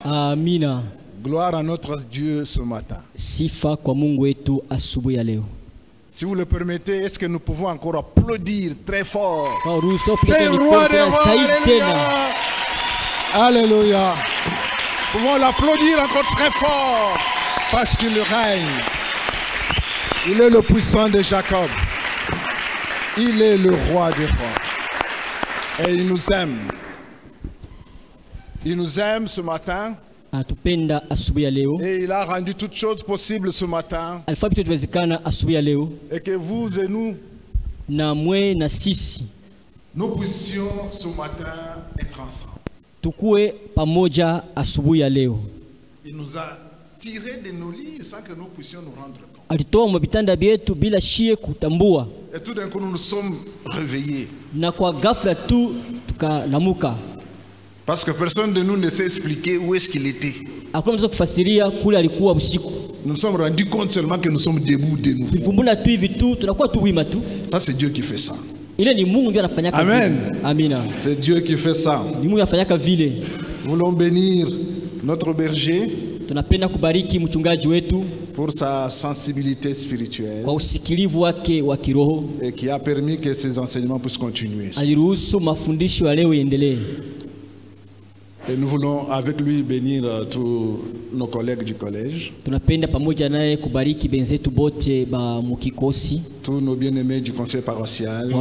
Amina. Gloire à notre Dieu ce matin. Sifa kwa Mungu wetu asubuhi ya leo. Si vous le permettez, est-ce que nous pouvons encore applaudir très fort? C'est roi des rois. Alléluia. Alléluia. Nous pouvons l'applaudir encore très fort parce qu'il règne. Il est le puissant de Jacob. Il est le roi des rois. Et il nous aime. Il nous aime ce matin. Et il a rendu toutes choses possibles ce matin. Et que vous et nous, nous puissions ce matin être ensemble. Il nous a tirés de nos lits sans que nous puissions nous rendre compte. Et tout d'un coup nous nous sommes réveillés. Parce que personne de nous ne sait expliquer où est-ce qu'il était. Nous nous sommes rendus compte seulement que nous sommes debout de nouveau. Ça, c'est Dieu qui fait ça. Amen. C'est Dieu qui fait ça. Nous voulons bénir notre berger pour sa sensibilité spirituelle et qui a permis que ces enseignements puissent continuer. Et nous voulons avec lui bénir tous nos collègues du collège, tous nos bien-aimés du conseil paroissial et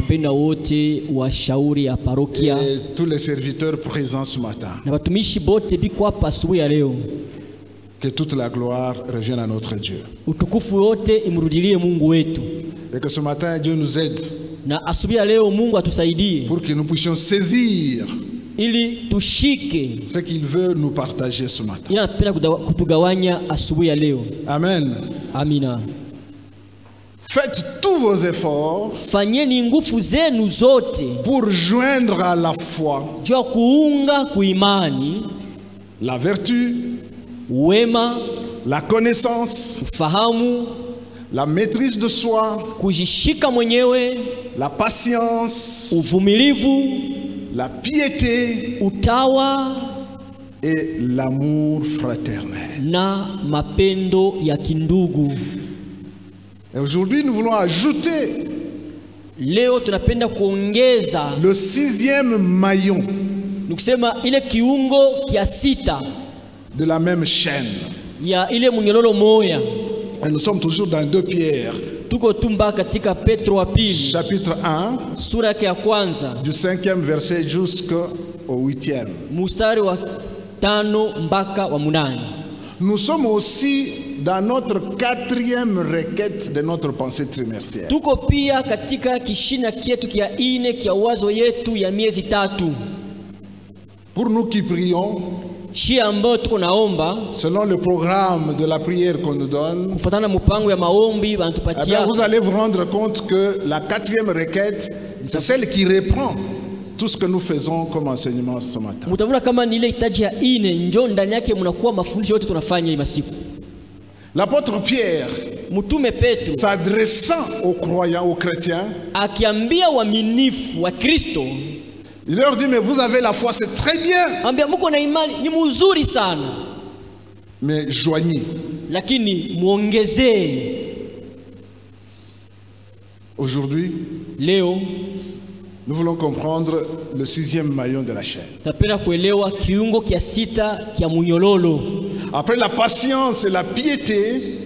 tous les serviteurs présents ce matin. Que toute la gloire revienne à notre Dieu. Et que ce matin Dieu nous aide pour que nous puissions saisir ce qu'il veut nous partager ce matin. Amen. Amina. Faites tous vos efforts pour joindre à la foi la vertu, la connaissance, la maîtrise de soi, la patience, la piété et l'amour fraternel. Et aujourd'hui, nous voulons ajouter le 6e maillon de la même chaîne. Et nous sommes toujours dans 2 Pierre. Chapitre 1, du 5e verset jusqu'au 8e. Nous sommes aussi dans notre 4e requête de notre pensée trimestrielle. Pour nous qui prions, selon le programme de la prière qu'on nous donne, vous allez vous rendre compte que la 4e requête, c'est celle qui reprend tout ce que nous faisons comme enseignement ce matin. L'apôtre Pierre, s'adressant aux croyants, aux chrétiens, il leur dit, mais vous avez la foi, c'est très bien. Mais joignez. Aujourd'hui, nous voulons comprendre le 6e maillon de la chaîne. Après la patience et la piété,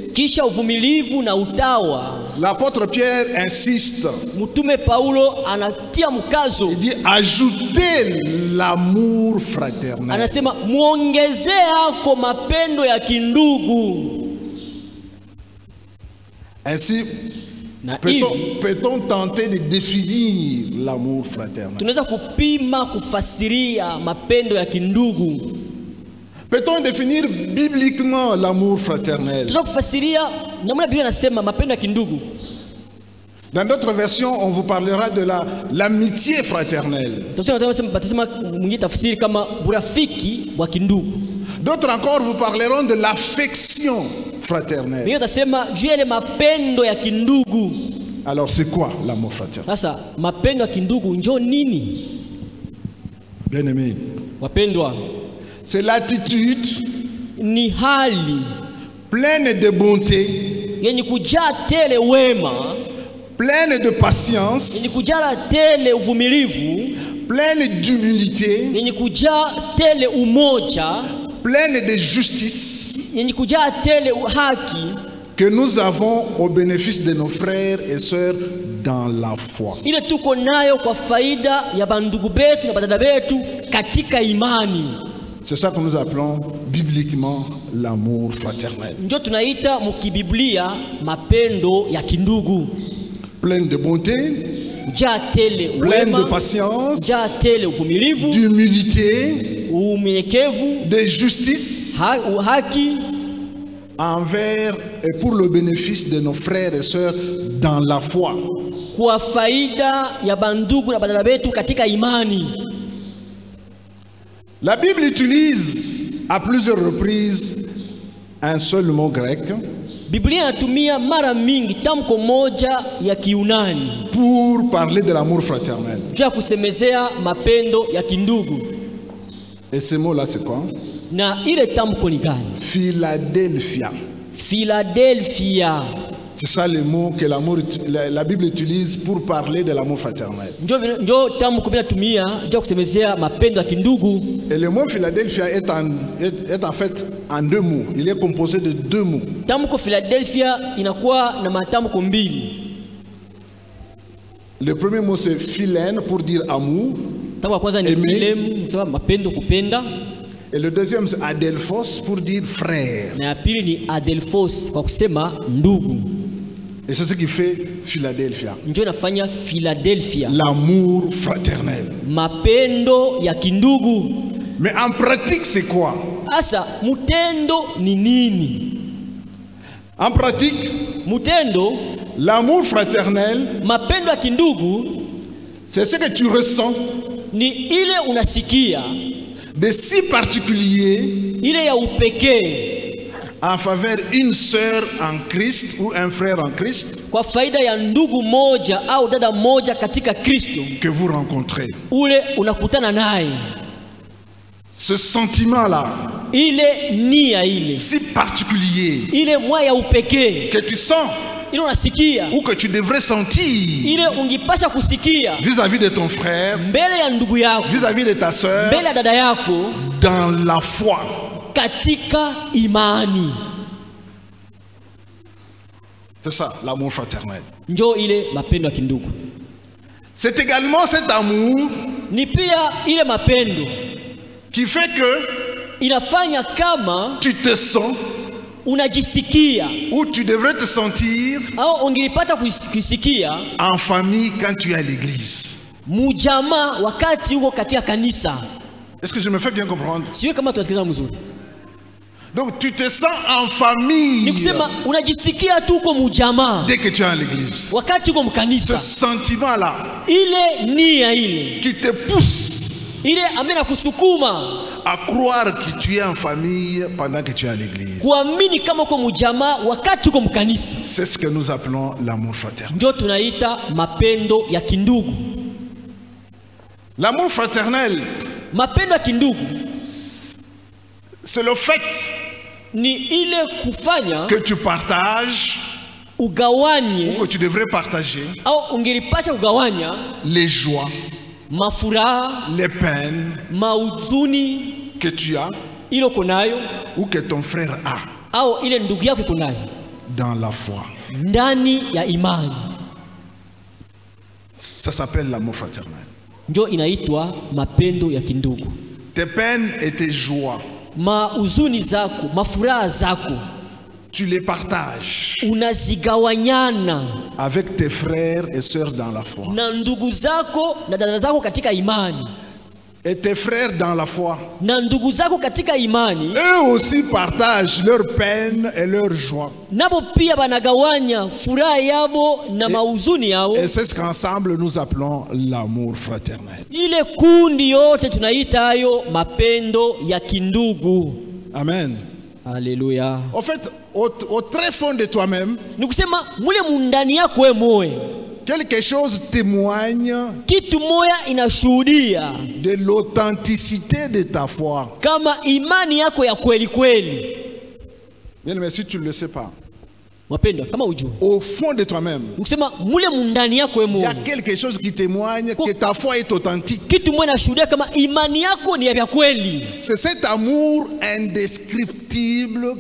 l'apôtre Pierre insiste. Il dit ajoutez l'amour fraternel. Ainsi, peut-on tenter de définir l'amour fraternel? Peut-on définir bibliquement l'amour fraternel? Dans d'autres versions, on vous parlera de l'amitié fraternelle. D'autres encore vous parleront de l'affection fraternelle. Alors c'est quoi l'amour fraternel? Bien-aimé, C'est l'attitude ni hali pleine de bonté, yenye kujaa tele wema, pleine de patience, yenye kujaa tele uvumilivu, pleine d'humilité, yenye kujaa tele umoja, pleine de justice, yenye kujaa tele haki, que nous avons au bénéfice de nos frères et sœurs dans la foi. ile tuko nayo kwa faida ya bandugu betu na badada betu katika imani. C'est ça que nous appelons bibliquement l'amour fraternel. Ndio tunaita mukibiblia mapendo ya kindugu. Pleine de bonté, Kujaa tele pleine de wema, patience, kujaa tele uvumilivu, d'humilité, unyenyekevu, de justice haki, envers et pour le bénéfice de nos frères et sœurs dans la foi. kwa faida ya bandugu na badala betu katika imani. La Bible utilise à plusieurs reprises un seul mot grec Biblia inatumia mara mingi tamko moja ya Kiunani pour parler de l'amour fraternel. juu ya kusemezea mapendo ya kindugu. Et ce mot-là, c'est quoi? Na ile tamko ni gani? Philadelphia. Philadelphia. C'est ça le mot que la Bible utilise pour parler de l'amour fraternel. Ndio tamko binatumia juu ya kusemezea mapendo ya kindugu. Et le mot Philadelphia est en fait en deux mots. Il est composé de deux mots. Tamko Philadelphia inakuwa na matamko mbili. Le premier mot c'est philène pour dire amour. Tamko la kwanza ni philem, sema mapendo, kupenda. Et le deuxième c'est adelphos pour dire frère. Na ya pili ni adelphos kwa kusema ndugu. Et c'est ce qui fait Philadelphia. Ndio inafanya Philadelphia. L'amour fraternel. Mapendo ya kindugu. Mais en pratique c'est quoi? Asa mutendo ni nini? En pratique, Mutendo, l'amour fraternel, mapendo ya kindugu c'est ce que tu ressens ni ile unasikia, de si particulier ile ya upekee en faveur d'une sœur en Christ ou un frère en Christ kwa faida ya ndugu moja au dada moja katika Kristo que vous rencontrez. ule unakutana naye. Ce sentiment-là, Ile nia ile, si particulier, ile mwa ya upekee que tu sens ile unasikia, ou que tu devrais sentir ile ungipasha kusikia vis-à-vis de ton frère, mbele ya ndugu yako, vis-à-vis de ta sœur, mbele ya dada yako dans la foi. katika imani. C'est ça, l'amour fraternel. Njoo ile mapendo ya kindugu. C'est également cet amour Ni pia ile mapendo qui fait que inafanya kama tu te sens unajisikia ou tu devrais te sentir au ungilipata kusikia en famille quand tu es à l'église. mujamaa wakati uko katika kanisa. Est-ce que je me fais bien comprendre? Siwe kama tunasikiliza mzuri. Donc tu te sens en famille Nikusema unajisikia tu uko mujamaa dès que tu es à l'église. wakati uko Ce mkanisa. sentiment-là Ile nia ile, qui te pousse ile amena kusukuma à croire que tu es en famille pendant que tu es à l'église. kuamini kama uko mujamaa wakati uko mkanisa. C'est ce que nous appelons l'amour fraternel. Ndio tunaita mapendo ya kindugu. L'amour fraternel, Mapendo ya kindugu c'est le fait ni ile kufanya que tu partages ugawanye ou que tu devrais partager au ungelipasha kugawanya les joies, mafuraha, les peines mauzuni que tu as ile uko nayo ou que ton frère a au ile ndugu yako iko nayo dans la foi. ndani ya imani. Ça s'appelle l'amour fraternel. Ndio inaitwa mapendo ya kindugu. Tes peines et tes joies, Mauzuni zako, mafuraha zako tu les partages unazigawanyana avec tes frères et sœurs dans la foi. na ndugu zako na dada zako katika imani. Et tes frères dans la foi, Na ndugu zako katika imani eux aussi partagent leurs peines et leurs joies. nabo pia banagawanya furaha yabo na mauzuni yao. Et c'est ce qu'ensemble nous appelons l'amour fraternel. Ile kundi yote tunaita hayo mapendo ya kindugu. Amen. Haleluya. En fait, au très fond de toi-même, Nikusema mule mundani yako wewe moyo Quelque chose témoigne kitu moya inashuhudia de l'authenticité de ta foi. kama imani yako ya kweli kweli. Bien, mais si tu ne le sais pas, Wapendwa, kama ujue au fond de toi-même, ukisema mule mundani yako il y a wewe, quelque chose qui témoigne que ta foi est authentique. kitu moja inashuhudia kama imani yako ni ya kweli. C'est cet amour indescriptible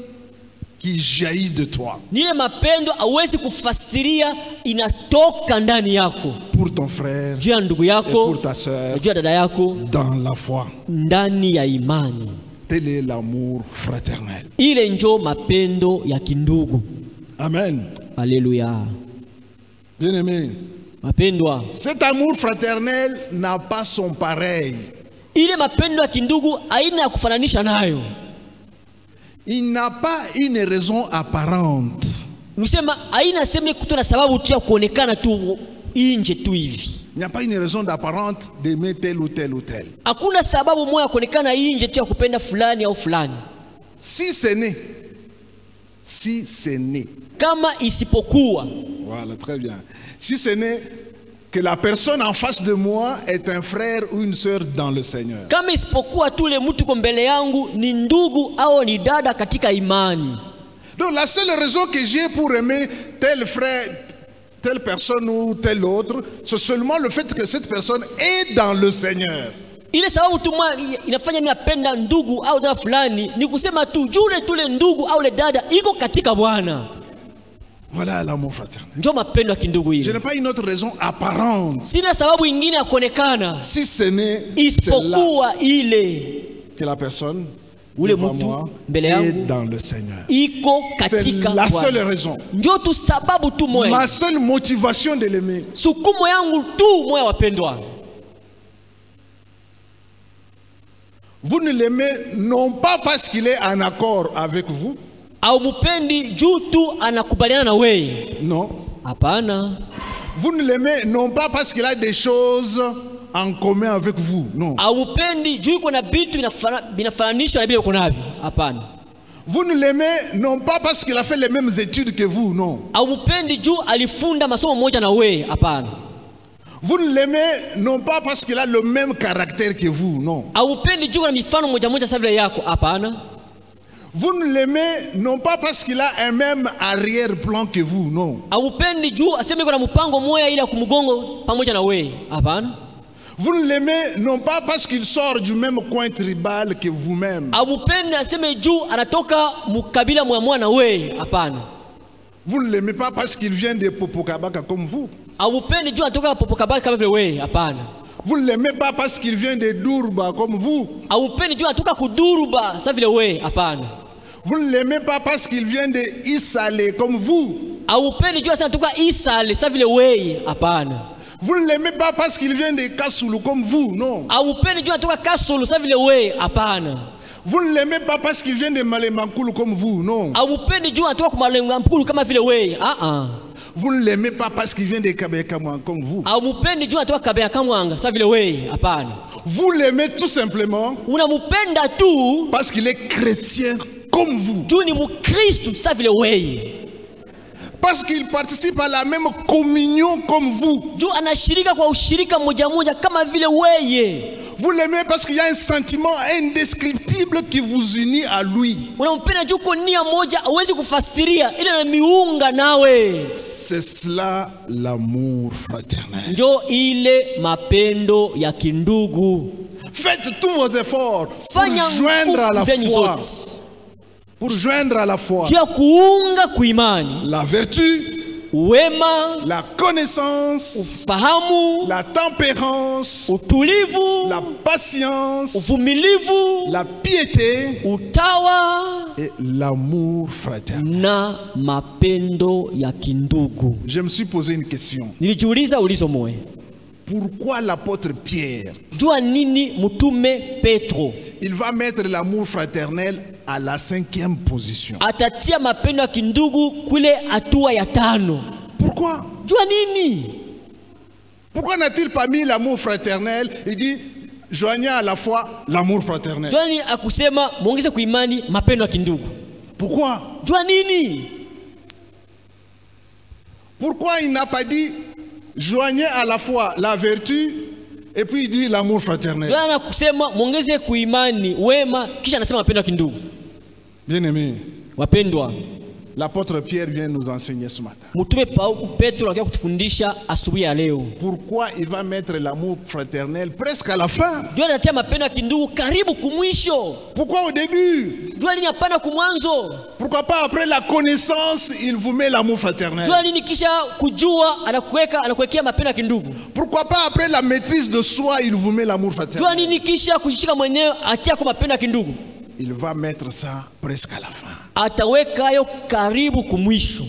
qui jaillit de toi. Ni ile mapendo hauwezi kufasiria, inatoka ndani yako, Pour ton frère juu ya ndugu et yako, pour ta sœur, juu ya dada yako, dans la foi. ndani ya imani. Tel est l'amour fraternel. Ile njo mapendo ya kindugu. Amen. Haleluya. Bien-aimé, Mapendwa, cet amour fraternel n'a pas son pareil. ile mapendo ya kindugu haina ya kufananisha nayo. Il n'a pas une raison apparente. Nisema haina sema kutona sababu tu ya kuonekana tu nje tu hivi. Il n'y a pas une raison apparente d'aimer tel ou tel ou tel. Hakuna sababu moja ya kuonekana nje tu ya kupenda fulani au fulani. Si ce n'est, Kama isipokuwa, voilà, très bien. Si ce n'est que la personne en face de moi est un frère ou une sœur dans le Seigneur. kama isipokuwa tu le mtu mbele yangu ni ndugu au ni dada katika imani. Donc la seule raison que j'ai pour aimer tel frère, telle personne ou tel autre, c'est seulement le fait que cette personne est dans le Seigneur. Ile sababu tu inafanya mimi napenda ndugu au dada fulani ni kusema tu jule tule ndugu au le dada iko katika Bwana. Voilà l'amour fraternel. Ndio mapendo ya kindugu Je hivi. n'ai pas une autre raison apparente. Sina sababu nyingine ya kuonekana Si ce n'est isipokuwa ile que la personne ule devant mtu moi mbele est yangu dans le Seigneur. iko C'est katika la Bwana. seule raison. Ndio tu sababu tu moja. Ma seule motivation de l'aimer. Sukumo yangu tu moja, wapendwa. Vous ne l'aimez non pas parce qu'il est en accord avec vous. Au mupendi juu tu anakubaliana na wewe. Non. Hapana. Vous ne l'aimez non pas parce qu'il a des choses en commun avec vous. Non. Au mupendi juu kuna vitu vinafananishwa na vile uko navyo. Hapana. Vous ne l'aimez non pas parce qu'il a fait les mêmes études que vous. Non. Au mupendi juu alifunda masomo moja na wewe. Hapana. Vous ne l'aimez non pas parce qu'il a le même caractère que vous. Non. Au mupendi juu kuna mifano moja moja sawa vile yako. Hapana. Vous ne l'aimez non pas parce qu'il a un même arrière-plan que vous. Non. Au mupendi juu aseme kuna mpango moja ile ya kumgongo pamoja na wewe. Hapana. Vous ne l'aimez non pas parce qu'il sort du même coin tribal que vous-même. Au mupendi aseme juu anatoka mukabila mwa na wewe. Hapana. Vous ne l'aimez pas parce qu'il vient de Popokabaka comme vous. Au mupendi juu anatoka Popokabaka kama vile wewe. Hapana. Vous ne l'aimez pas parce qu'il vient de Durba comme vous. Au mupendi juu anatoka kuduruba sawa vile wewe. Hapana. Vous ne l'aimez pas parce qu'il vient de Isale comme vous. Au mupendi juu anatoka Isale sawa vile wewe. Hapana. Vous ne l'aimez pas parce qu'il vient de Kasulu comme vous. Non. Au mupendi juu anatoka Kasulu sawa vile wewe. Hapana. Vous ne l'aimez pas parce qu'il vient de Malemankulu comme vous. Non. Au mupendi juu anatoka kumalenga mpulu kama vile wewe. Vous ne l'aimez pas parce qu'il vient de Kabekamwan comme vous. Au mupendi juu anatoka Kabeya Kamwanga sawa vile wewe. Hapana. Vous l'aimez tout simplement Unamupenda tu parce qu'il est chrétien comme vous. juu ni Mkristo sawa vile wewe. Parce qu'il participe à la même communion comme vous. Juu anashirika kwa ushirika moja moja kama vile wewe. Vous l'aimez parce qu'il y a un sentiment indescriptible qui vous unit à lui. Unampenda juu kwa nia moja hauwezi kufasiria ile na miunga nawe. C'est cela l'amour fraternel. Njo ile mapendo ya kindugu. Faites tous vos efforts pour Fanya joindre à la zenyu foi. zote. Pour joindre à la foi Juu ya kuunga kuimani. la vertu, Wema, la connaissance, ufahamu, la tempérance, utulivu, la patience, uvumilivu, la piété utawa et l'amour fraternel. na mapendo ya kindugu. Je me suis posé une question. Nilijiuliza ulizo moja. Pourquoi l'apôtre Pierre, Jua nini mtume Petro il va mettre l'amour fraternel à la 5e position? atatia mapendo ya kindugu kule hatua ya 5? Pourquoi? Jua nini? Pourquoi n'a-t-il pas mis l'amour fraternel? Il dit, joignez à la fois l'amour fraternel. Jua nini akusema muongeze kuimani mapendo ya kindugu? Pourquoi? Jua nini? Pourquoi il n'a pas dit, joignez à la fois la vertu et puis il dit l'amour fraternel. Bwana kusema muongeze kuimani wema kisha anasema mapendo ya kindugu. Bien-aimés, Wapendwa, l'apôtre Pierre vient nous enseigner ce matin. Mtume Petro anakuja kutufundisha asubuhi ya leo. Pourquoi il va mettre l'amour fraternel presque à la fin? Ndio anatia mapendo ya kindugu karibu kumwisho. Pourquoi au début? Ndio nini hapana kumwanzo? Pourquoi pas après la connaissance, il vous met l'amour fraternel? Ndio nini kisha kujua anakuwekea mapendo ya kindugu? Pourquoi pas après la maîtrise de soi, il vous met l'amour fraternel? Ndio nini kisha kujishika mwenyewe atia kwa mapendo ya kindugu? Il va mettre ça presque à la fin. Ataweka yo karibu kumwisho.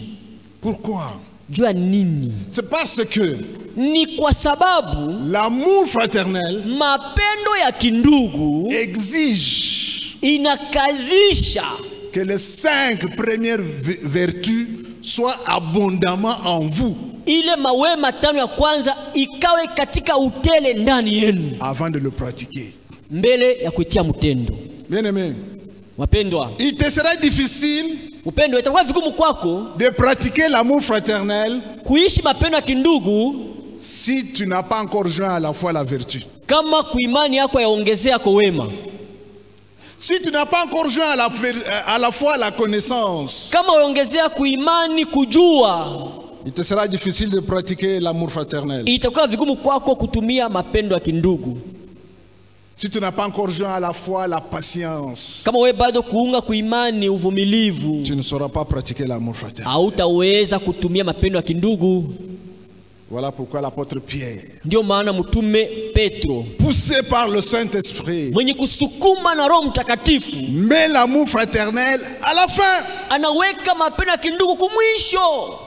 Pourquoi? Jua nini? C'est parce que Ni kwa sababu l'amour fraternel mapendo ya kindugu exige inakazisha que les 5 premières vertus soient abondamment en vous ile mawema 5 ya kwanza ikawe katika utele ndani yenu avant de le pratiquer. mbele ya kuitia mtendo. Bien-aimé, Wapendwa, il te sera difficile upendo itakuwa vigumu kwako de pratiquer l'amour fraternel kuishi mapendo ya kindugu si tu n'as pas encore joint à la fois la vertu. kama kuimani yako yaongezea kwa wema. Si tu n'as pas encore joint à la fois la connaissance, Kama yaongezea kuimani kujua, il te sera difficile de pratiquer l'amour fraternel. itakuwa vigumu kwako kutumia mapendo ya kindugu. Si tu n'as pas encore joint à la fois la patience, Kama wewe bado kuunga kuimani uvumilivu, tu ne sauras pas pratiquer l'amour fraternel. hautaweza kutumia mapendo ya kindugu. Voilà pourquoi l'apôtre Pierre, Ndio maana mtume Petro poussé par le Saint-Esprit, mwenye kusukuma na Roho Mtakatifu met l'amour fraternel à la fin. anaweka mapendo ya kindugu kumwisho.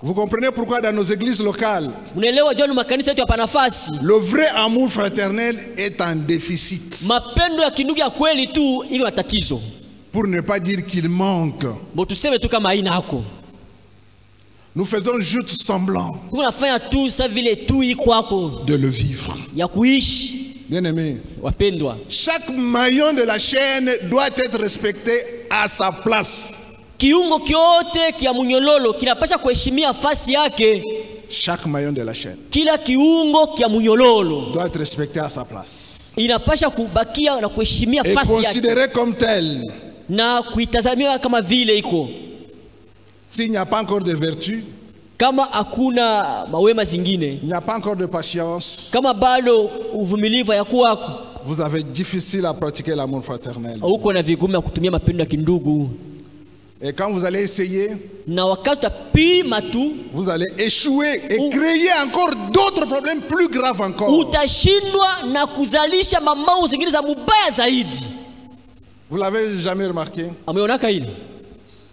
Vous comprenez pourquoi dans nos églises locales, Unaelewa jana makanisa yetu hapa nafasi le vrai amour fraternel est en déficit. mapendo ya kindugu ya kweli tu iko na tatizo. Pour ne pas dire qu'il manque. Bo tuseme tu kama haina hako. Nous faisons juste semblant Tunafanya tu sa vile tu iko kwako de le vivre. ya kuishi. Bien-aimés, Wapendwa, chaque maillon de la chaîne doit être respecté à sa place. kiungo kyote kia munyololo kinapasha kuheshimia nafasi yake. Chaque maillon de la chaîne Kila kiungo kia munyololo doit être respecté à sa place inapasha kubakia na kuheshimia et nafasi yake considéré comme tel. na kuitazamia kama vile iko. S'il n'y a pas encore de vertu, Kama hakuna mawema zingine, il n'y a pas encore de patience, kama bado uvumilivu yakuwako, vous avez difficile à pratiquer l'amour fraternel. uko na vigumu ya kutumia mapendo ya kindugu. Et quand vous allez essayer, Na wakati utapima tu, vous allez échouer et créer encore d'autres problèmes plus graves encore. utashindwa na kuzalisha mambo zingine za mubaya zaidi. Vous l'avez jamais remarqué? Ameonaka hili?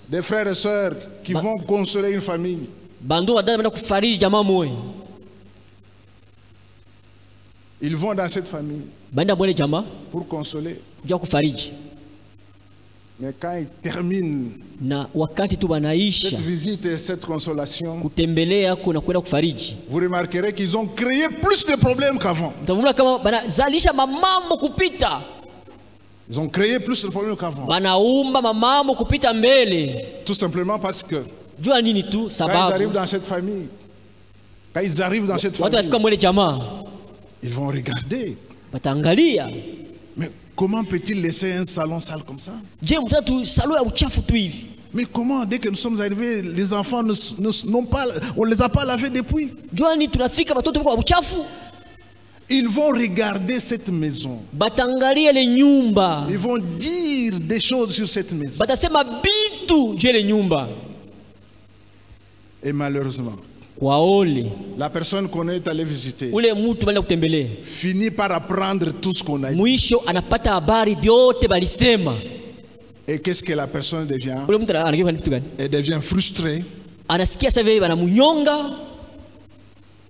Des frères et sœurs qui vont consoler une famille. Bandu wadada bana kufariji jamaa moyo. Ils vont dans cette famille Banda mwele jamaa pour consoler. kuja kufariji. Mais quand ils terminent Na wakati tu cette wanaisha visite et cette consolation, kutembelea kuna kwenda kufariji, vous remarquerez qu'ils ont créé plus de problèmes qu'avant. mtavuna kama banazalisha mamambo kupita, Ils ont créé plus de problèmes qu'avant. banaumba mamambo kupita mbele. Tout simplement parce que Jua nini tu quand ils sababu arrivent dans cette famille, watu wafika mwele jamaa ils vont regarder. wataangalia, Mais comment peut-il laisser un salon sale comme ça? je mtatu salo ya uchafu tu hivi. Mais comment, dès que nous sommes arrivés, les enfants n'ont pas, on ne les a pas lavés depuis? Jua nini tunafika watoto kwa uchafu, Ils vont regarder cette maison. batangalia le nyumba, Ils vont dire des choses sur cette maison. batasema bitu je le nyumba. Et malheureusement, Waole la personne qu'on est allé visiter ule mtu bali kutembelea, finit par apprendre tout ce qu'on a dit. mwisho anapata habari vyote balisema. Et qu'est-ce que la personne devient? Ule mtu anageuka kitu gani? Elle devient frustrée. Anasikia sasa hivi banamunyonga,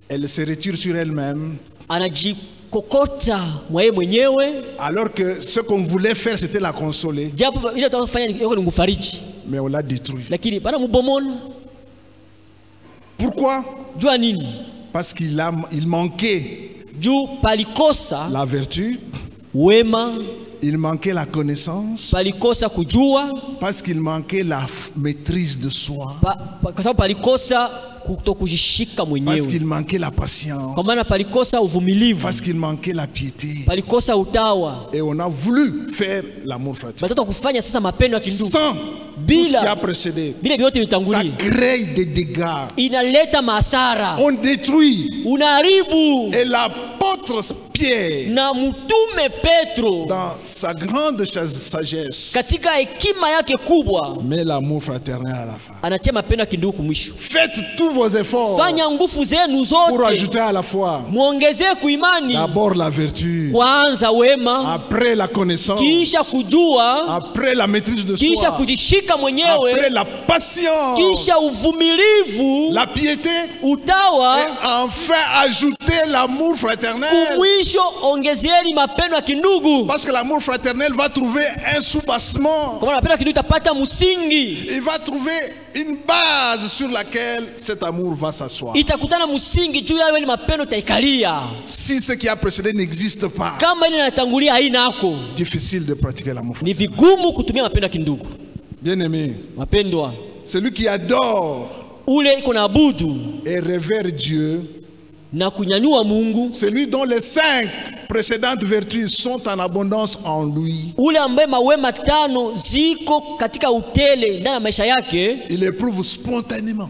Elle se retire sur elle-même. anajikokota mwaye mwenyewe, Alors que ce qu'on voulait faire, c'était la consoler. japo ile atafanya yoko ni kufariji, Mais on l'a détruit. lakini bana mubomona. Pourquoi? Jua nini? Parce qu'il manquait Juu palikosa la vertu, wema, il manquait la connaissance, palikosa kujua, parce qu'il manquait la maîtrise de soi. kwa sababu palikosa kutokujishika Parce mwenyewe, qu'il manquait la patience. kwa maana palikosa uvumilivu, Parce qu'il manquait la piété. palikosa utawa. Et on a voulu faire l'amour fraternel. Batata kufanya sasa mapendo ya kindugu Sans tout ce qui a précédé. bila vyote Ça vitangulia, crée des dégâts. inaleta masara, On détruit. unaharibu. Et l'apôtre Pierre, Na mtume Petro dans sa grande sagesse, katika hekima yake kubwa met l'amour fraternel à la fin. anatia mapendo ya kindugu kumwisho. Faites tous vos efforts Fanya nguvu zenu pour zote, ajouter à la foi muongezee kuimani, d'abord la vertu, kwanza wema, après la connaissance, kisha kujua, après la maîtrise de kisha soi, kujishika après mwenyewe, la patience, kisha uvumilivu, la piété, utawa, et enfin ajouter l'amour fraternel. kumwisho ongezeeni mapendo ya kindugu, Parce que l'amour fraternel va trouver un soubassement. kwa maana mapendo ya kindugu itapata msingi, Il va trouver une base sur laquelle cet amour va s'asseoir. itakutana msingi juu yayo ile mapendo itaikalia. Si ce qui a précédé n'existe pas, Kama ile inatangulia hainako, difficile de pratiquer l'amour ni fraternel. vigumu kutumia mapendo ya kindugu. Bien-aimé, Mapendwa, celui qui adore ule iko na abudu et révère Dieu, na kunyanyua Mungu, celui dont les 5 précédentes vertus sont en abondance en lui, ule ambaye mawema tano ziko katika utele ndani ya maisha yake, il éprouve spontanément.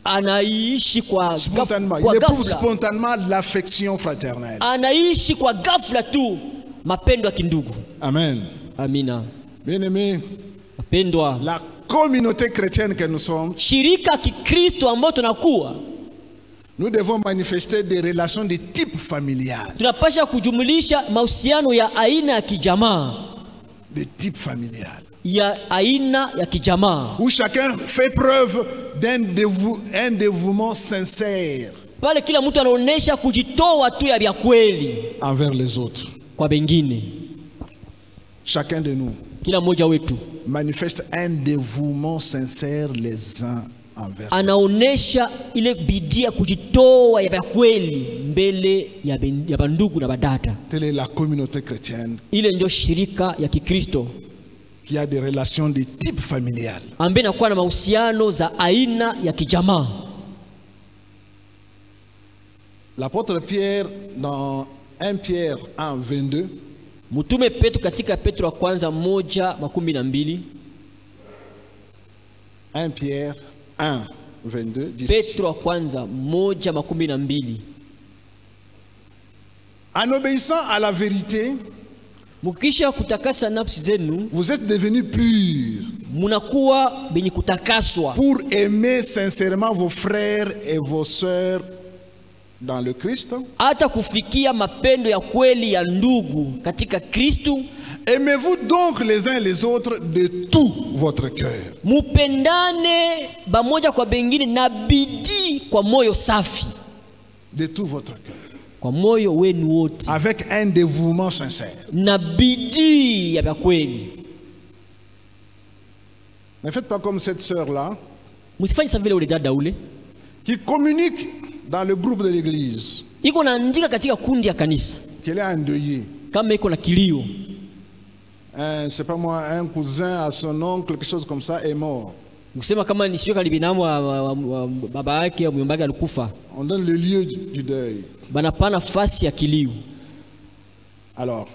anaishi kwa Spontanément. kwa Il éprouve ghafla, spontanément l'affection fraternelle. anaishi kwa ghafla tu mapendo ya kindugu. Amen. Amina. Bien-aimé, Mapendwa, la communauté chrétienne que nous sommes, shirika Kikristo ambao tunakuwa, nous devons manifester des relations de type familial. tunapasha kujumulisha mahusiano ya aina ya kijamaa, De type familial. ya aina ya kijamaa, Où chacun fait preuve un dévouement sincère pale kila mtu anaonesha kujitoa tu ya vya kweli envers les autres. kwa bengine. Chacun de nous Kila mmoja wetu manifeste un dévouement sincère les uns envers les autres. anaonesha ile bidii ya kujitoa ya vya kweli mbele ya bandugu na badada. Telle est la communauté chrétienne Ile ndio shirika ya Kikristo qui a des relations de type familial. ambaye inakuwa na mahusiano za aina ya kijamaa. L'apôtre Pierre, dans 1 Pierre 1, 22, Mtume Petro katika Petro wa kwanza 1:12, 1 Pierre 1, 22, dit ceci. Petro wa kwanza 1:12, En obéissant à la vérité, mukisha kutakasa nafsi zenu vous êtes devenus purs munakuwa benye kutakaswa pour aimer sincèrement vos frères et vos sœurs dans le Christ. hata kufikia mapendo ya kweli ya ndugu katika Kristu. Aimez-vous donc les uns les autres de tout votre cœur. Mupendane bamoja kwa bengine na bidii kwa moyo safi, De tout votre cœur. kwa moyo wenu wote Avec un dévouement sincère. na bidii ya kweli. Ne faites pas comme cette sœur-là Msifanye sawa vile ule dada ule qui communique dans le groupe de l'église iko naandika katika kundi ya kanisa qu'elle est endeuillée. kama iko na kilio. C'est pas moi, un cousin à son oncle, quelque chose comme ça, est mort. Mkusema kama ni sio kalibinamu wa baba yake au myomba yake alikufa, On donne le lieu du deuil. banapana nafasi ya kilio. Alors,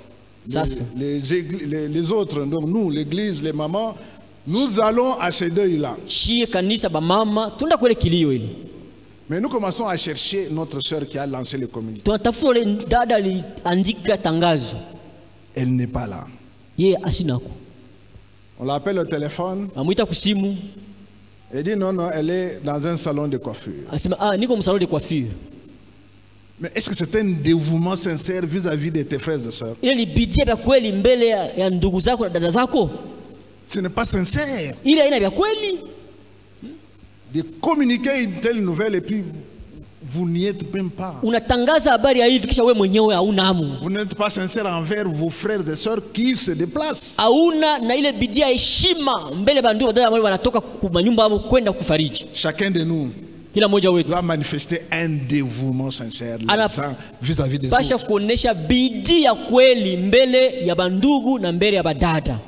Ça, les autres, donc nous, l'église, les mamans, nous allons à ces deuils-là. Shie kanisa bamama tunda kwele kilio ile. Mais nous commençons à chercher notre sœur qui a lancé le communiqué. Tunatafuta ule dada aliandika tangazo. Elle n'est pas là. Yeye ashinako. On l'appelle au téléphone. Amuita kusimu. Elle dit non, non, elle est dans un salon de coiffure. Asema niko msalon de coiffure. Mais est-ce que c'est un dévouement sincère vis-à-vis de tes frères et sœurs? Ile libidia vya kweli mbele ya ndugu zako na dada zako? Ce n'est pas sincère. Ile haina vya kweli. De communiquer une telle nouvelle et puis vous n'y êtes même pas. Unatangaza habari ya hivi kisha wewe mwenyewe hauna hamu. Vous n'êtes pas sincère envers vos frères et sœurs qui se déplacent. Hauna na ile bidii ya heshima mbele bandu dada ambao wanatoka kwa nyumba yao kwenda kufariji. Chacun de nous Kila mmoja wetu doit manifester un dévouement sincère vis-à-vis des pasha autres. kuonesha bidii ya kweli mbele ya bandugu na mbele ya badada.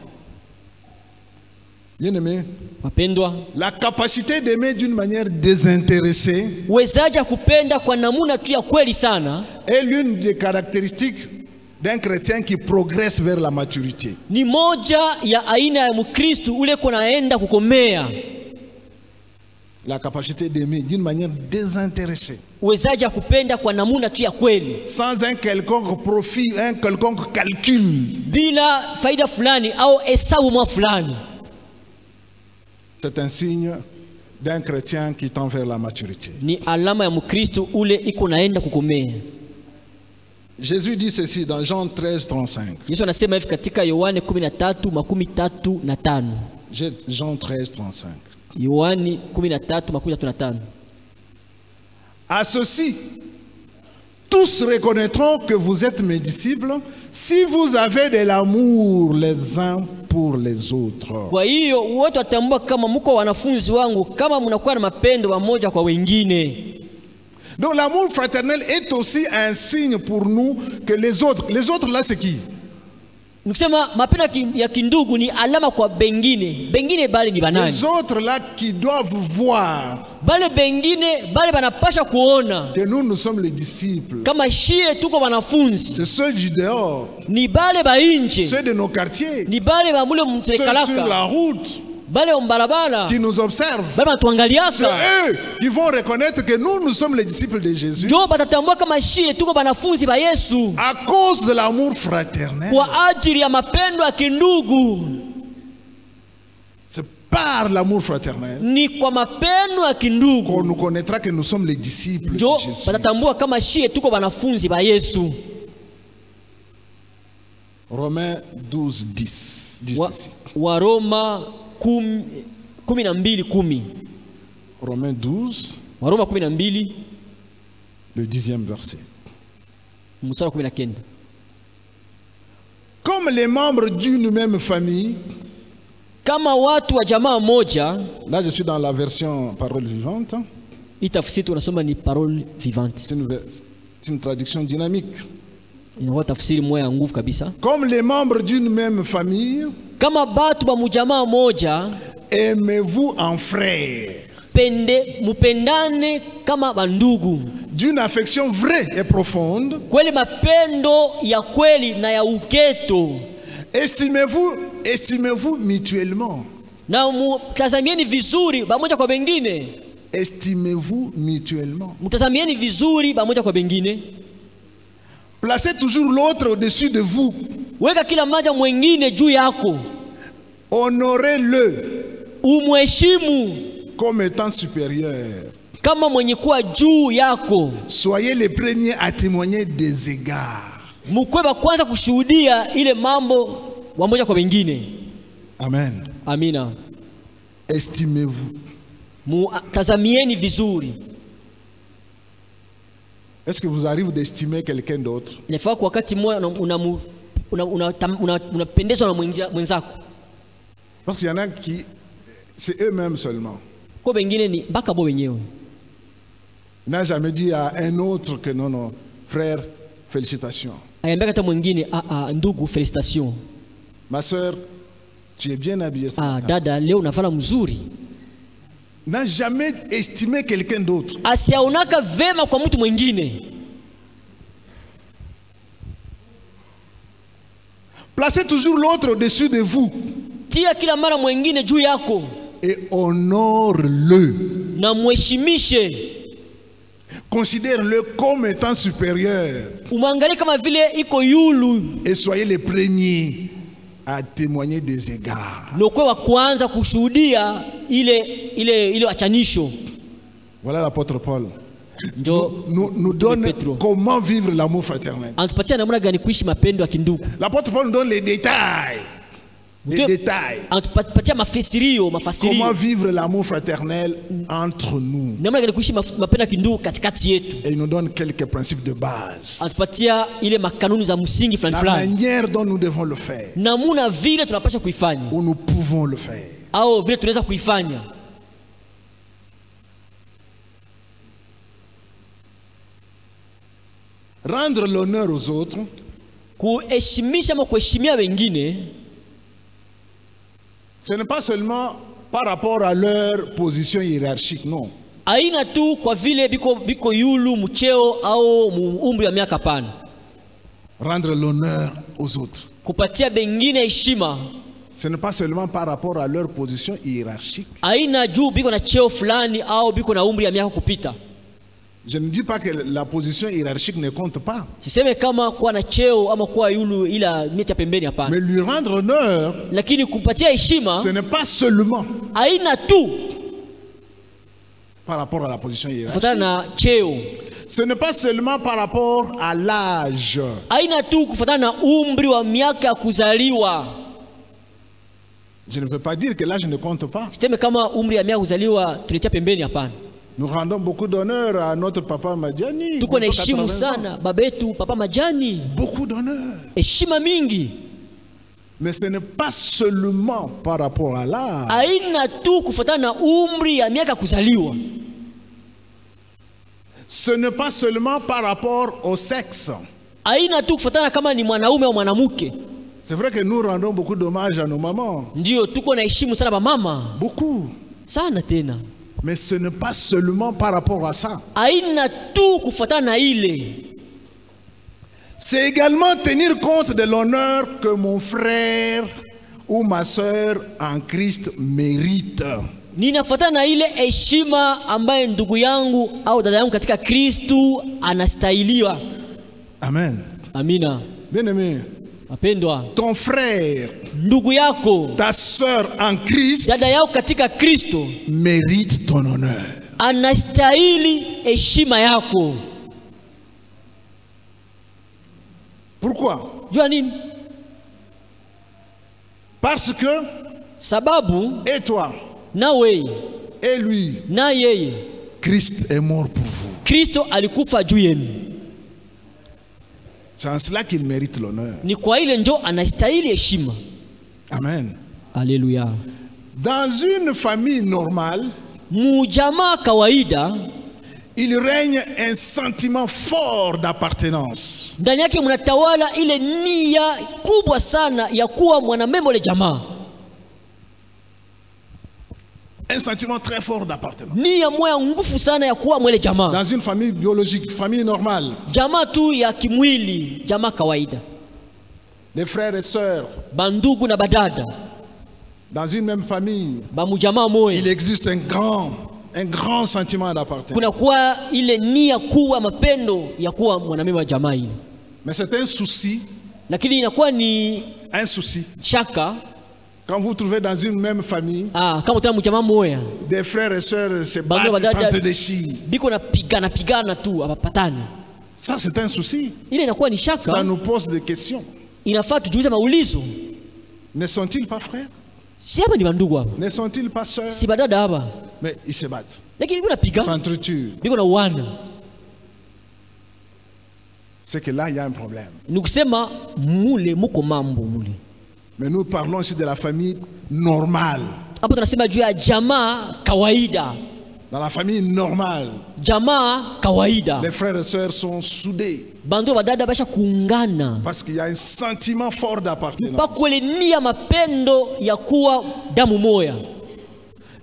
Bien-aimé, Wapendwa, la capacité d'aimer d'une manière désintéressée uwezaji kupenda kwa namuna tu ya kweli sana est l'une des caractéristiques d'un chrétien qui progresse vers la maturité. ni moja ya aina ya Mkristo ule kunaenda kukomea. La capacité d'aimer d'une manière désintéressée, Uwezaji kupenda kwa namuna tu ya kweli, sans un quelconque profit, un quelconque calcul. bila faida fulani au hesabu mwa fulani. C'est un signe d'un chrétien qui tend vers la maturité. Ni alama ya Mkristo ule iko naenda kukomea. Jésus dit ceci dans Jean 13:35. Yesu anasema hivi katika Yohane 13:35. Jean 13:35. Yohane 13:35. À ceci, tous reconnaîtront que vous êtes mes disciples si vous avez de l'amour les uns pour les autres. Kwa hiyo wote watambua kama mko wanafunzi wangu kama mnakuwa na mapendo pamoja kwa wengine. Donc l'amour fraternel est aussi un signe pour nous que les autres. Les autres là c'est qui? Nikisema mapendo ya kindugu ni alama kwa bengine. Bengine bali ni banani? Les autres là qui doivent voir Bale bengine bale banapasha kuona que nous sommes les disciples. kama shie tuko wanafunzi. C'est ceux du dehors, Ni bale ba inje. ceux de nos quartiers, Ni bale ba mule ceux sur mtekalaka. la route Bale ombarabara. qui nous observent. Bale C'est batuangaliaka. eux qui vont reconnaître que nous sommes les disciples de Jésus Ndio batatambua kama shie tuko wanafunzi ba Yesu. à cause de l'amour fraternel. Kwa ajili ya mapendo ya kindugu. C'est par l'amour fraternel Ni kwa mapendo ya kindugu. qu'on nous connaîtra que nous sommes les disciples de Ndio Jésus. batatambua kama shie tuko wanafunzi ba Yesu. Romains 12:10 dit ceci. Waroma 12:10. Romains 12, Waroma 12 le 10e verset. mstari 19. Comme les membres d'une même famille, Kama watu wa jamaa moja, là je suis dans la version parole vivante, itafsiri tunasoma ni parole vivante. c'est une traduction dynamique. Inakuwa tafsiri moja ya nguvu kabisa. Comme les membres d'une même famille, Kama batu ba mujamaa moja, aimez-vous en frères, mupendane kama bandugu. d'une affection vraie et profonde. Kweli mapendo ya kweli na ya uketo. Estimez-vous mutuellement. Na mtazamieni vizuri pamoja kwa bengine. Estimez-vous mutuellement. Mtazamieni vizuri pamoja kwa bengine. Placez toujours l'autre au-dessus de vous. Weka kila mmoja mwingine juu yako. Honorez-le Umheshimu comme étant supérieur. kama mwenye kuwa juu yako. Soyez les premiers à témoigner des égards. Mkwe kwanza kushuhudia ile mambo wamoja kwa wengine. Amen. Amina. Estimez-vous. Mtazamieni vizuri. Est-ce que vous arrivez d'estimer quelqu'un d'autre? Inafaa kwa wakati mmoja unapendezwa na mwenzako. Parce qu'il y en a qui, c'est eux-mêmes seulement. Kwa wengine ni mpaka bo wenyewe. Il n'a jamais dit à un autre que non, non, frère, félicitations. Ayambia hata mwingine, ndugu, félicitations. Ma soeur, tu es bien habillée. Dada, leo unavala mzuri. N'a jamais estimé quelqu'un d'autre. Asiaonaka vema kwa mtu mwingine. Placez toujours l'autre au-dessus de vous. Tia kila mara mwingine juu yako. Et honore-le. Na mheshimishe. Considère-le comme étant supérieur. Umwangalie kama vile iko yulu. Et soyez les premiers à témoigner des égards. Nokwe wa kwanza kushuhudia ile achanisho. Voilà l'apôtre Paul. Nous donne comment vivre l'amour fraternel. Antupatia namna gani kuishi mapendo ya kindugu. L'apôtre Paul nous donne les détails. Les détails. Antupatia mafasirio. Comment vivre l'amour fraternel entre nous. Namna gani kuishi mapendo ya kindugu katikati yetu. Et il nous donne quelques principes de base. Antupatia ile makanuni za msingi fulani fulani. La manière dont nous devons le faire. Namuna vile tunapaswa kuifanya. Où nous pouvons le faire. Au vile tunaweza kuifanya. Rendre l'honneur aux autres. Kuheshimisha ama kuheshimia wengine. Ce n'est pas seulement par rapport à leur position hiérarchique, non. Aina tu kwa vile biko yulu mcheo au umri wa miaka pana. Rendre l'honneur aux autres. Kupatia bengine heshima. Ce n'est pas seulement par rapport à leur position hiérarchique. Aina juu biko na cheo fulani au biko na umri ya miaka kupita. Je ne dis pas que la position hiérarchique ne compte pas. Siseme kama kuwa na cheo ama kuwa yulu ila mita pembeni hapana. Mais lui rendre honneur, lakini kupatia heshima, ce n'est pas seulement aina tu par rapport à la position hiérarchique. kufuatana na cheo. Ce n'est pas seulement par rapport à l'âge. Aina tu kufuatana na umri wa miaka kuzaliwa. Je ne veux pas dire que l'âge ne compte pas. Siseme kama umri ya miaka kuzaliwa tulitia pembeni hapana. Nous rendons beaucoup d'honneur à notre papa Majani. Tuko na heshima sana babetu papa Majani. Beaucoup d'honneur. Heshima mingi. Mais ce n'est pas seulement par rapport à l'âge. Aina tu kufuatana na umri ya miaka kuzaliwa. Ce n'est pas seulement par rapport au sexe. Aina tu kufuatana kama ni mwanaume au mwanamke. C'est vrai que nous rendons beaucoup d'hommage à nos mamans. Ndio tuko na heshima sana ba mama. Beaucoup. Sana tena. Mais ce n'est pas seulement par rapport à ça. Aina tu kufuatana na ile. C'est également tenir compte de l'honneur que mon frère ou ma sœur en Christ mérite. Ninafuatana na ile heshima ambaye ndugu yangu au dada yangu katika Kristu anastahiliwa. Amen. Amina. Bien-aimé, Mapendwa, ton frère, ndugu yako, ta sœur en Christ dada yako katika Kristo mérite ton honneur. anastahili heshima yako. Pourquoi? Jua nini? Parce que Sababu et toi na wewe et lui, na yeye Christ est mort pour vous. Kristo alikufa juu yenu. C'est en cela qu'il mérite l'honneur. Ni kwa ile ndio anastahili heshima. Amen. Alléluia. Dans une famille normale, Mujamaa kawaida, il règne un sentiment fort d'appartenance. ndani yake mnatawala ile nia kubwa sana ya kuwa mwanamembo le jamaa. Un sentiment très fort d'appartenance. Nia moya nguvu sana ya kuwa mwele jamaa. Dans une famille biologique, famille normale, Jamaa tu ya kimwili, jamaa kawaida. les frères et sœurs, Bandugu na badada, dans une même famille, bamujamaa moya. il existe un grand sentiment d'appartenance. Kuna kuwa ile nia kuwa mapendo ya kuwa mwanamembo wa jamaa ile. Mais c'est un souci, Lakini inakuwa ni shaka. Quand vous trouvez dans une même famille, kama utana mjamaa moya, des frères et sœurs se battent, s'entredéchirent. Biko na pigana tu hapatani. Ça c'est un souci. Ile inakuwa ni shaka. Ça nous pose des questions. Inafaa tujiulize maulizo. Ne sont-ils pas frères? Si hapa ni bandugu hapa. Ne sont-ils pas sœurs? Si badada hapa. Mais ils se battent. Lakini biko na pigana. S'entretuent. Biko na uana. C'est que là il y a un problème. Nikusema mule muko mambo mule. Mais nous parlons ici de la famille normale. Hapo tunasema juu ya jamaa kawaida. Dans la famille normale, jamaa kawaida, les frères et sœurs sont soudés. Bandu badada basha kuungana. Parce qu'il y a un sentiment fort d'appartenance. Pakwele nia mapendo ya kuwa damu moya.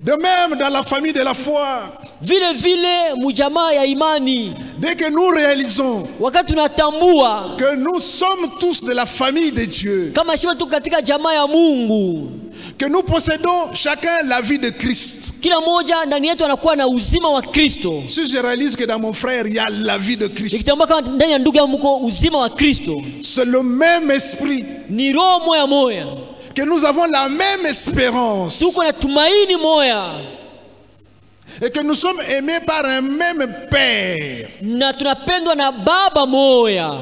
De même dans la famille de la foi. Vile mujamaa ya imani. Dès que nous réalisons wakati tunatambua que nous sommes tous de la famille de Dieu, kama shima tu katika jamaa ya Mungu, que nous possédons chacun la vie de Christ. Kila moja ndani yetu anakuwa na uzima wa Kristo. Si je réalise que dans mon frère il y a la vie de Christ, nikitambua kama ndani ya ndugu yangu mko uzima wa Kristo, c'est le même esprit, ni roho moya, que nous avons la même espérance, tuko na tumaini moya, et que nous sommes aimés par un même Père, na tunapendwa na baba moya,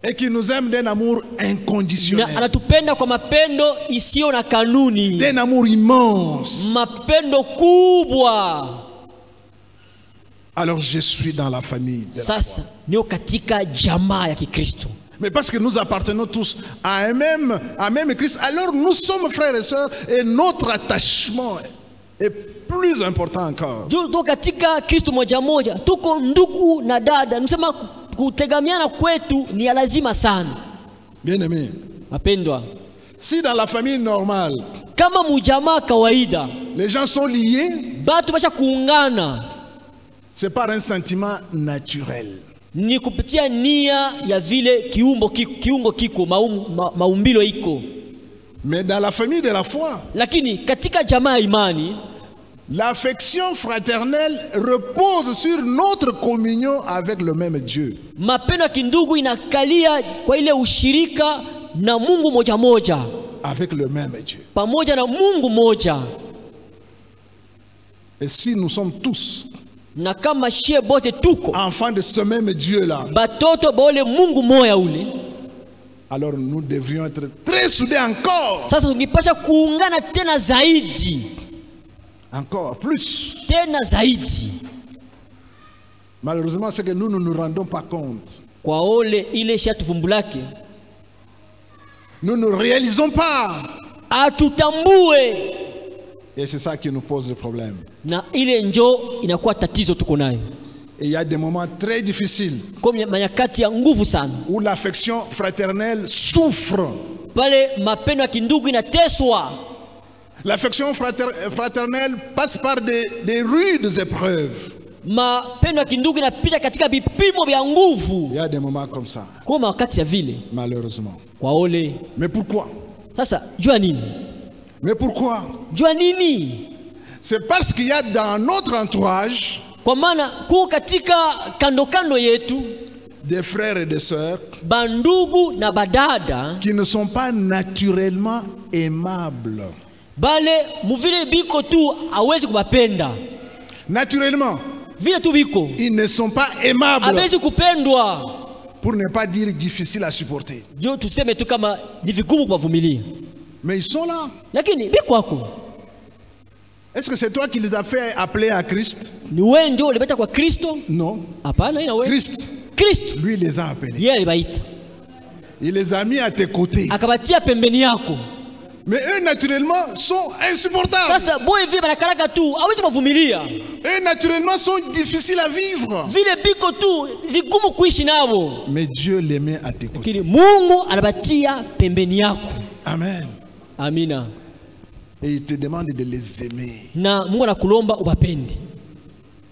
et qui nous aime d'un amour inconditionnel, na anatupenda kwa mapendo isiyo na kanuni, d'un amour immense. mapendo kubwa. Alors je suis dans la famille de la Sasa foi. nio katika jamaa ya Kikristo. Mais parce que nous appartenons tous à un même Christ, alors nous sommes frères et sœurs, et notre attachement est plus important encore. Tuko katika Kristo moja, tuko ndugu na dada. Nisema kutegamiana kwetu ni lazima sana. Bien-aimé, Mapendwa, si dans la famille normale, Kama mujamaa kawaida, les gens sont liés, batu basha kuungana, c'est par un sentiment naturel. ni kupitia nia ya vile kiungo kiko maumbilo iko. Mais dans la famille de la foi, lakini katika jamaa imani, l'affection fraternelle repose sur notre communion avec le même Dieu. Mapendo ya kindugu inakalia kwa ile ushirika na Mungu moja moja. Avec le même Dieu. Pamoja na Mungu moja. Et si nous sommes tous na kama shie bote tuko enfants de ce même Dieu là, batoto bole Mungu moya ule, alors nous devrions être très soudés encore. Sasa tungipasha kuungana tena zaidi. Encore plus. Tena zaidi. Malheureusement, c'est que nous ne nous rendons pas compte. Kwa ole ile shatuvumbulake. Nous ne réalisons pas. Atutambue. Et c'est ça qui nous pose le problème. Na ile njo inakuwa tatizo tuko nayo. Et il y a des moments très difficiles comme manyakati ya nguvu sana, où l'affection fraternelle souffre. Pale mapendo ya kindugu inateswa. L'affection fraternelle passe par des rudes épreuves. Mapendo ya kindugu inapita katika vipimo vya nguvu. Il y a des moments comme ça. Kwa wakati ya vile. Malheureusement. Kwa ole. Mais pourquoi? Sasa jua nini? Mais pourquoi? Jua nini? C'est parce qu'il y a dans notre entourage kwa maana kuko katika kando kando yetu des frères et des sœurs bandugu na badada qui ne sont pas naturellement aimables. Bale muvile biko tu hawezi kubapenda. Naturellement, vile tu biko, ils ne sont pas aimables. Hawezi kupendwa. Pour ne pas dire difficile à supporter. Ndio tuseme tu kama ni vigumu kuvumilia. Mais ils sont là. Lakini biko wako. Est-ce que c'est toi qui les as fait appeler à Christ? Ni wewe ndio ulibeta kwa Kristo? Non. Hapana, ina wewe. Christ. Lui les a appelés. Yeye alibaita. Il les a mis à tes côtés. Akabatia pembeni yako. Mais eux naturellement sont insupportables. Sasa boy vile banakalaka tu, hawezi kuvumilia. Eux naturellement sont difficiles à vivre. Vile biko tu, vigumu kuishi nabo. Mais Dieu les met à tes côtés. Lakini Mungu anabatia pembeni yako. Amen. Amina. Et il te demande de les aimer. Na Mungu anakulomba ubapende.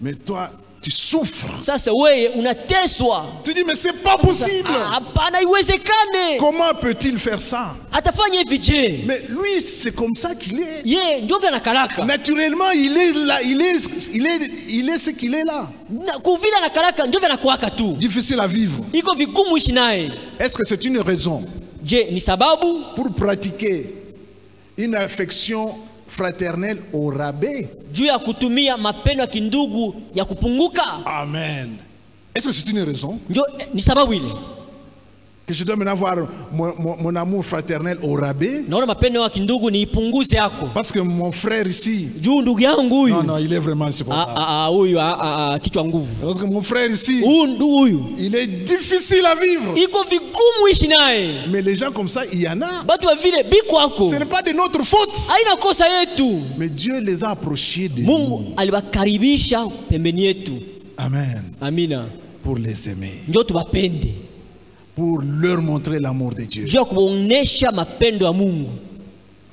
Mais toi, tu souffres. Sasa wewe unateswa. Tu dis mais c'est pas possible. Hapana, iwezekane. Comment peut-il faire ça? Atafanya hivi je? Mais lui c'est comme ça qu'il est. Yeye ndio vile anakalaka. Naturellement, il est là, il est ce qu'il est là. Na kuvila anakalaka ndio vile anakuaka tu. Difficile à vivre. Iko vigumu ishi naye. Est-ce que c'est une raison? Je, ni sababu pour pratiquer une affection fraternelle au rabais? Juu ya kutumia mapendo ya kindugu ya kupunguka. Amen. Est-ce que c'est une raison? Ndio ni sababu ile. Que je dois maintenant avoir mon amour fraternel au rabais? Naona mapendo ya kindugu ni ipunguze yako. Parce que mon frère ici. Juu ndugu yangu huyu. Non, il est vraiment insupportable. Huyu kichwa nguvu. Parce que mon frère ici. Huyu. Il est difficile à vivre. Iko vigumu ishi naye. Mais les gens comme ça, il y en a. Batu wa vile biko wako. Ce n'est pas de notre faute. Haina kosa yetu. Mais Dieu les a approchés de Mungu aliwakaribisha pembeni yetu. Amen. Amina. Pour les aimer. Ndio tubapende. Pour leur montrer l'amour de Dieu. Ndio kuonesha mapendo ya Mungu.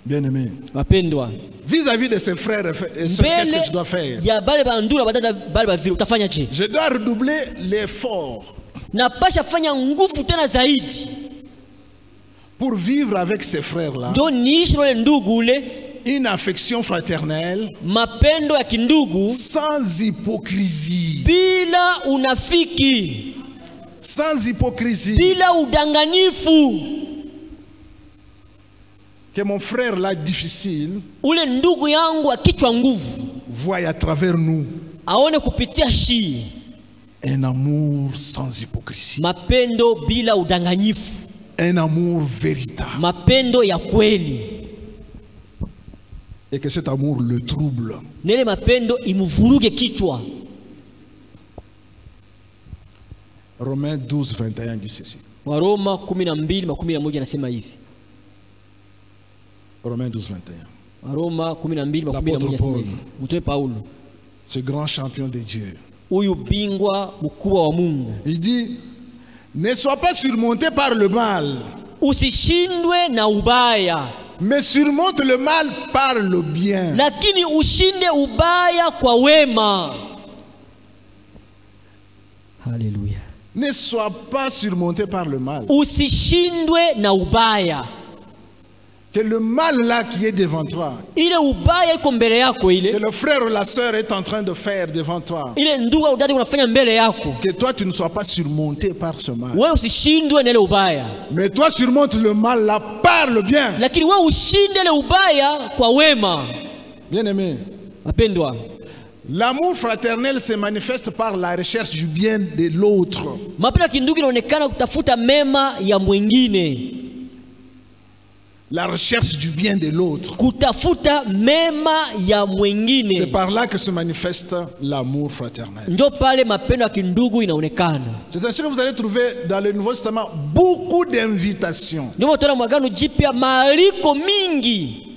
Bien-aimé. Mapendwa. Vis-à-vis de ses frères et sœurs, qu'est-ce que je dois faire? Ya bale bandura badada bale bavile utafanya je? Je dois redoubler l'effort. Napasha fanya nguvu tena zaidi. Pour vivre avec ces frères-là. Ndio niishi na ndugu ule. Une affection fraternelle. Mapendo ya kindugu. Sans hypocrisie. Bila unafiki. Sans hypocrisie. Bila udanganifu. Que mon frère là difficile. Ule ndugu yangu akichwa nguvu. Voit à travers nous. Aone kupitia shi. Un amour sans hypocrisie. Mapendo bila udanganyifu. Un amour véritable. Mapendo ya kweli. Et que cet amour le trouble. Nele mapendo imuvuruge kichwa. Romains 12, 21 dit ceci. Waroma 12:11 anasema hivi. Romains 12, 21. Waroma 12:11 anasema hivi. Mtume Paulo. Ce grand champion de Dieu. Huyu bingwa mkubwa wa Mungu. Il dit, ne sois pas surmonté par le mal. Usishindwe na ubaya. Mais surmonte le mal par le bien. lakini ushinde ubaya kwa wema. Haleluya. Ne sois pas surmonté par le mal. Usishindwe na ubaya. Que le mal là qui est devant toi, Ile ubaya iko mbele yako que ile. le frère ou la sœur est en train de faire devant toi, Ile ndugu au dada unafanya mbele yako. que toi tu ne sois pas surmonté par ce mal. Wewe usishindwe na ile ubaya. Mais toi surmonte le mal là par le bien. Lakini wewe ushinde ile ubaya kwa wema. Bien-aimé, Wapendwa, l'amour fraternel se manifeste par la recherche du bien de l'autre. mapendo ya kindugu inaonekana kutafuta mema ya mwingine. La recherche du bien de l'autre. Kutafuta mema ya C'est mwingine. par là que se manifeste l'amour fraternel. Ndio pale mapendo ya kindugu inaonekana. C'est ainsi que vous allez trouver dans le Nouveau Testament beaucoup d'invitations. Ndio tuna mwagano jipya maaliko mingi.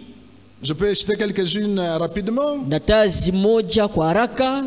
Je peux citer quelques-unes rapidement. Natazi moja kwa haraka.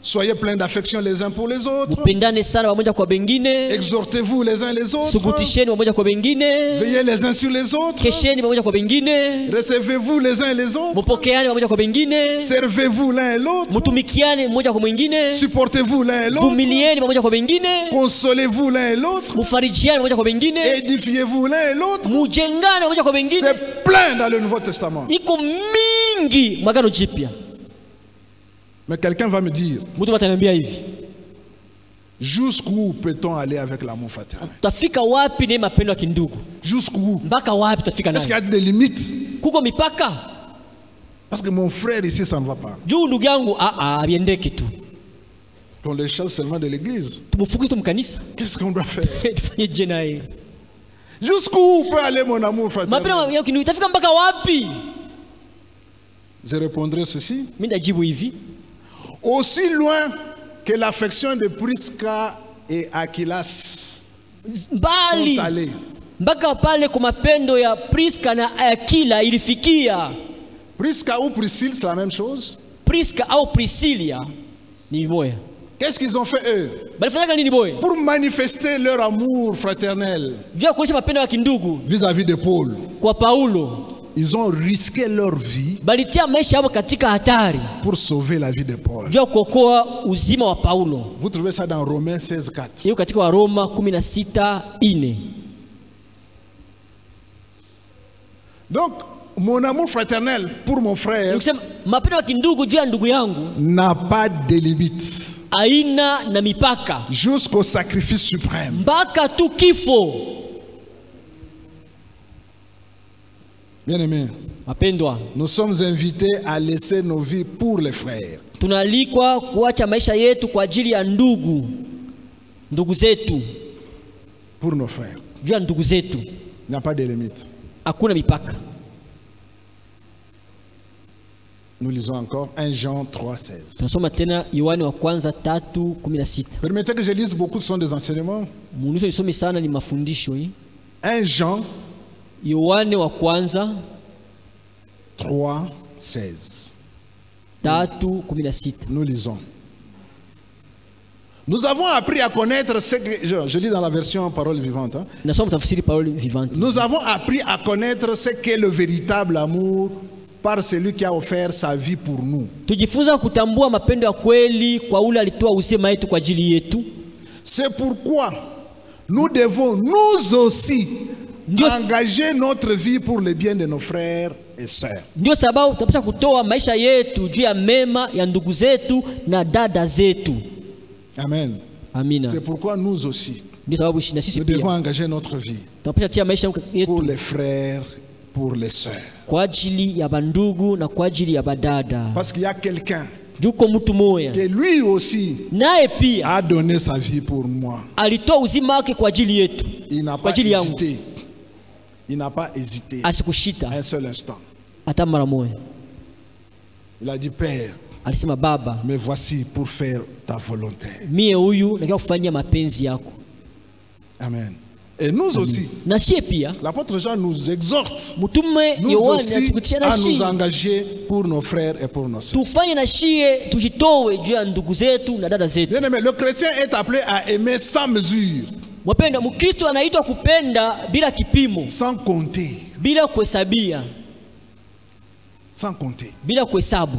Soyez pleins d'affection les uns pour les autres. Mupendane sana pamoja kwa bengine. Exhortez-vous les uns les autres. Sugutisheni pamoja kwa bengine. Veillez les uns sur les autres. Kesheni pamoja kwa bengine. Recevez-vous les uns les autres. Mupokeane pamoja kwa bengine. Servez-vous l'un et l'autre. Mutumikiane mmoja kwa mwingine. Supportez-vous l'un et l'autre. Vumilieni pamoja kwa bengine. Consolez-vous l'un et l'autre. Mufarijiane pamoja kwa bengine. Édifiez-vous l'un et l'autre. Mujengane pamoja kwa bengine. C'est plein dans le Nouveau Testament. Iko mingi mwagano jipya. Mais quelqu'un va me dire, Mtu ataniambia hivi, jusqu'où peut-on aller avec l'amour fraternel? tutafika wapi na mapendo ya kindugu? Jusqu'où? Mpaka wapi tutafika Est-ce qu'il y nayo? a des limites? Kuko mipaka? Parce que mon frère ici, ça ne va pas. Juu ndugu yangu biendeke tu. On les chasse seulement de l'église. Tumufukuze tumkanisa. Qu'est-ce qu'on doit faire? Tufanye je naye? Jusqu'où peut aller mon amour fraternel? Mapendo ya kindugu itafika mpaka wapi? Je répondrai ceci. Mimi najibu hivi. Aussi loin que l'affection de Prisca et Aquilas Mbali. sont allés. Mpaka pale kwa mapendo ya Priska na Akila ilifikia. Prisca ou Priscille, c'est la même chose. Priska au Priscilia ni moja. Qu'est-ce qu'ils ont fait eux? Balifanya nini boy? Pour manifester leur amour fraternel Juu ya kuonyesha mapendo ya kindugu vis-à-vis de Paul, kwa Paulo. ils ont risqué leur vie Balitia maisha yao katika hatari. pour sauver la vie de Paul. Juu ya kuokoa uzima wa Paulo. Vous trouvez ça dans Romains 16:4. Hiyo katika Waroma 16:4. Donc, mon amour fraternel pour mon frère Nikisema mapendo ya kindugu juu ya ndugu yangu n'a pas de limite aina na mipaka. jusqu'au sacrifice suprême. Mpaka tu kifo. Bien-aimés, Mapendwa, nous sommes invités à laisser nos vies pour les frères. tunaalikwa kuacha maisha yetu kwa ajili ya ndugu zetu, Pour nos frères. juu ya ndugu zetu. Il n'y a pas de limite. Hakuna mipaka. Nous lisons encore 1 Jean 3:16. Tunasoma tena Yohane wa kwanza 3:16. Permettez que je lise beaucoup, ce sont des enseignements. Mnuso nisome sana, ni mafundisho hii. 1 Jean Yohane wa kwanza 3:16. 3:16. Nous lisons. Nous avons appris à connaître ce que... Je lis dans la version Parole Vivante. Hein. Nasoma tafsiri Parole Vivante. Nous avons appris à connaître ce qu'est le véritable amour par celui qui a offert sa vie pour nous. Tujifunza kutambua mapendo ya kweli kwa ule alitoa uzima wetu kwa ajili yetu. C'est pourquoi nous devons nous aussi engager notre vie pour le bien de nos frères et sœurs. Ndio sababu tunapaswa kutoa maisha yetu juu ya mema ya ndugu zetu na dada zetu. Amen. Amina. C'est pourquoi nous aussi, Ndio sababu na sisi nous devons pia engager notre vie tunapaswa tia maisha pour yetu les frères, pour les sœurs. kwa ajili ya bandugu na kwa ajili ya badada. Parce qu'il y a quelqu'un Juko mtu moya qui lui aussi naye pia a donné sa vie pour moi. alitoa uzima wake kwa ajili yetu. Il n'a Kwa pas ajili yangu. hésité. Il n'a pas hésité Asikushita un seul instant. hata mara moja. Il a dit, Père, Alisema, Baba, me voici pour faire ta volonté. mie huyu nataka kufanyia mapenzi yako. Amen. Et nous aussi, Na sie pia l'apôtre Jean nous exhorte, mtume nous Yohane aussi, atukutia na à nous shie engager pour nos frères et pour nos sœurs. tufanye na shie tujitowe juu ya ndugu zetu na dada zetu. Bien aimé, le chrétien est appelé à aimer sans mesure, Mwapenda, Mkristo anaitwa kupenda bila kipimo, sans compter. bila kuhesabia. sans compter. bila kuhesabu.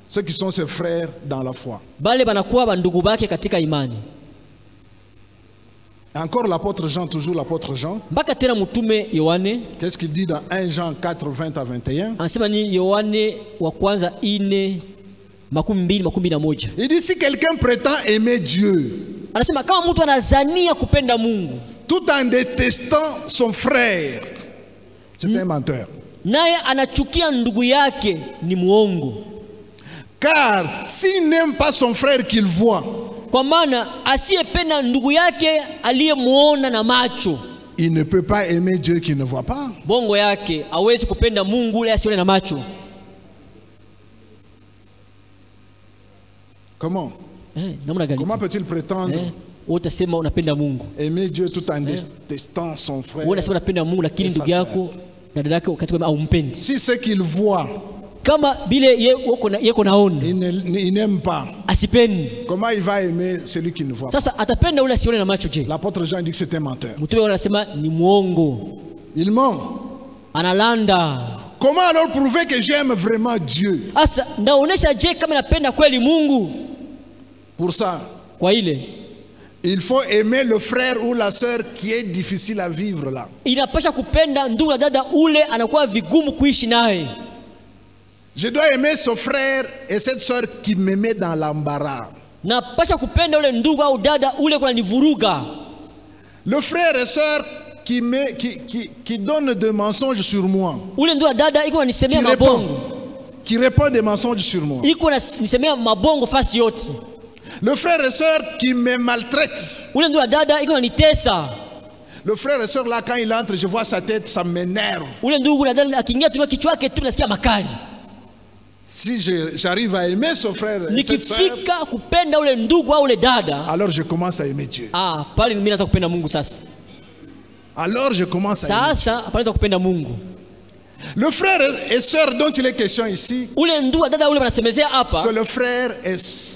Ceux qui sont ses frères dans la foi. Bale banakuwa bandugu bake katika imani. Encore l'apôtre Jean, toujours l'apôtre Jean. Mpaka tena mtume Yohane, Qu'est-ce qu'il dit dans 1 Jean 4, 20 à 21? anasema ni Yohane wa kwanza 4:21. Il dit si quelqu'un prétend aimer Dieu, Anasema kama mtu anazania kupenda Mungu tout en détestant son frère, c'est un menteur. naye anachukia ndugu yake, ni muongo. Car s'il n'aime pas son frère qu'il voit, Kwa maana asiyependa ndugu yake aliyemuona na macho, il ne peut pas aimer Dieu qu'il ne voit pas. bongo yake hawezi kupenda Mungu ule asione na macho. Comment? Namna gani? Comment peut-il prétendre Utasema unapenda Mungu, aimer Dieu tout en détestant son frère? wewe unasema unapenda Mungu lakini Et sa ndugu yako na dada yako katika au mpendi. Si ce qu'il voit, Kama bile yeko naona il n'aime pas, asipendi, comment il va aimer celui qui ne voit pas? sasa atapenda ule asione na macho je? L'apôtre Jean dit que c'est un menteur. Mtume anasema ni muongo, Il ment. analanda. Comment alors prouver que j'aime vraiment Dieu? Sasa ndaonesha je kama napenda kweli Mungu? Pour ça, Kwa ile il faut aimer le frère ou la sœur qui est difficile à vivre là. inapasha kupenda ndugu na dada ule anakuwa vigumu kuishi naye. Je dois aimer ce frère et cette sœur qui me met dans l'embarras. Napasha kupenda ule ndugu au dada ule kuna nivuruga. Le frère et sœur qui donne des mensonges sur moi. Ule ndugu na dada iko nisemea mabongo. Qui répond des mensonges sur moi. Iko nisemea mabongo fasi yote. Le frère et sœur qui me maltraite. Ule ndugu na dada iko nitesa. Le frère et sœur là quand il entre, je vois sa tête, ça m'énerve. Ule ndugu na dada akiingia tu kichwa chake tu nasikia makali. Si j'arrive à aimer son frère et cette sœur, nikifika kupenda ule ndugu au ule dada, alors je commence à aimer Dieu. pale mimi naanza kupenda Mungu sasa. Alors je commence à aimer. Sasa pale naanza kupenda Mungu. Le frère et sœur dont il est question ici, Ule ndugu dada ule wanasemezea hapa, c'est le frère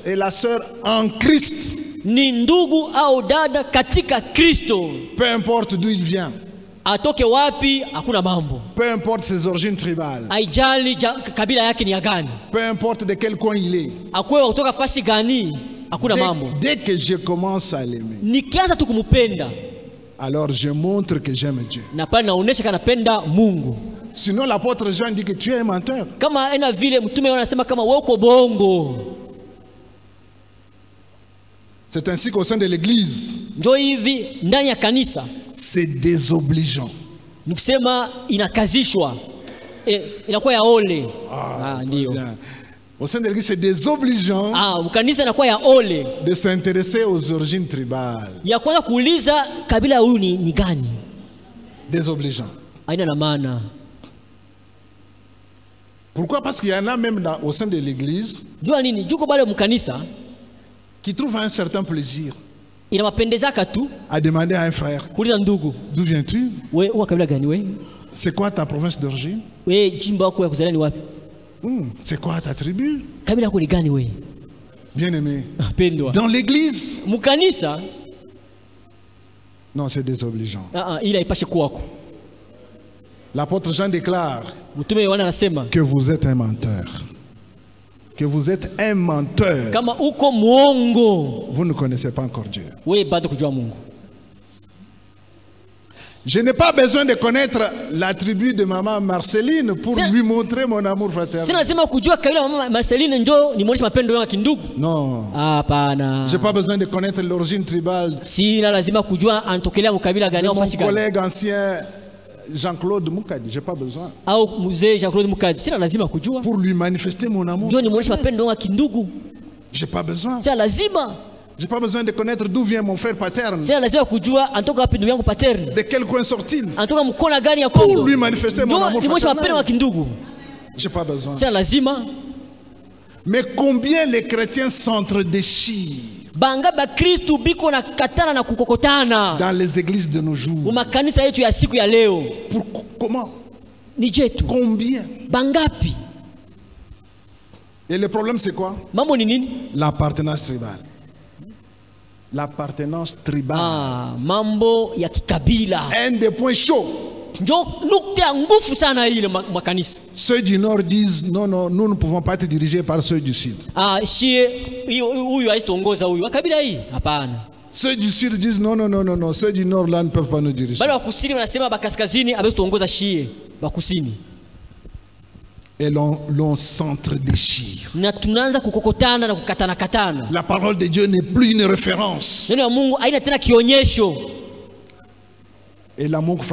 et la sœur en Christ. ni ndugu au dada katika Kristo. Peu importe d'où il vient. Atoke wapi hakuna mambo. Peu importe ses origines tribales. Haijali kabila yake ni ya gani. Peu importe de quel coin il est. Akwewa kutoka fasi gani hakuna mambo. Dès que je commence à l'aimer, Nikianza tu kumupenda, alors je montre que j'aime Dieu. na pale naonesha kana napenda Mungu. Sinon l'apôtre Jean dit que tu es un menteur. Kama ena vile mtume anasema kama wewe uko bongo. C'est ainsi qu'au sein de l'église, Ndio hivi ndani ya kanisa c'est désobligeant. nikusema inakazishwa, inakuwa ya ole. Ndio. Au sein de l'église, c'est désobligeant Kanisa inakuwa ya ole de s'intéresser aux origines tribales. ya kwanza kuuliza kabila huyu ni gani. Désobligeant. Haina na maana. Pourquoi? Parce qu'il y en a même au sein de l'église Jua nini? Juko bale mkanisa qui trouvent un certain plaisir inawapendezaka tu à demander à un frère, kuuliza ndugu, d'où viens-tu? wewe uko kabila gani wewe? C'est quoi ta province d'origine? Wewe jimbo lako ya kuzaliwa ni wapi? C'est quoi ta tribu? Kabila yako ni gani wewe? Bien-aimé. Pendwa. Dans l'église, Mkanisa non, c'est désobligeant. ila ipashe kwako. L'apôtre Jean déclare Mtume Yohana anasema que vous êtes un menteur. Que vous êtes un menteur. kama uko muongo, Vous ne connaissez pas encore Dieu. wewe bado kujua Mungu. Je n'ai pas besoin de connaître la tribu de maman Marceline pour lui montrer mon amour fraternel. Sina lazima kujua kabila mama Marceline ndio nimuoneshe mapendo yangu ya kindugu. Non. Hapana. J'ai pas besoin de connaître l'origine tribale. Sina lazima kujua anatokelea mkabila gani au Mon fasi gani. collègue ancien Jean-Claude Moukadi, j'ai pas besoin. Au mzee Jean-Claude Mukadi, sina lazima kujua. Pour lui manifester mon amour. Ndio nimuoneshe mapendo yangu ya kindugu. J'ai pas besoin. Sina lazima. J'ai pas besoin de connaître d'où vient mon frère paterne. Sina lazima kujua anatoka wapi ndugu yangu paterne. De quel coin sort-il? Anatoka mkona gani ya Kongo. Pour lui manifester mon amour nimuoneshe mapendo yangu ya kindugu. J'ai pas besoin. Sina lazima. Mais combien les chrétiens s'entre-déchirent Banga ba Kristo biko na katana na kukokotana dans les églises de nos jours. Makanisa yetu ya siku ya leo. Comment? Ni jetu. Combien? Bangapi? Et le problème c'est quoi? Mambo ni nini? L'appartenance tribale. L'appartenance tribale. Mambo ya kikabila. Un des points chauds. Njo nukta nguvu sana ile makanisa. Ceux du nord disent non, non, nous ne pouvons pas être dirigés par ceux du sud. Shie huyu haitongoza huyu. Kabila hii? Hapana. Ceux du sud disent non, non, non, non, non, ceux du nord là ne peuvent pas nous diriger. Bali wa kusini wanasema bakaskazini abetongoza shie wa kusini. Et l'on s'entre-déchire. Na tunaanza kukokotana na kukatana katana. La parole de Dieu n'est plus une référence. Neno la Mungu haina tena kionyesho. Et l'amour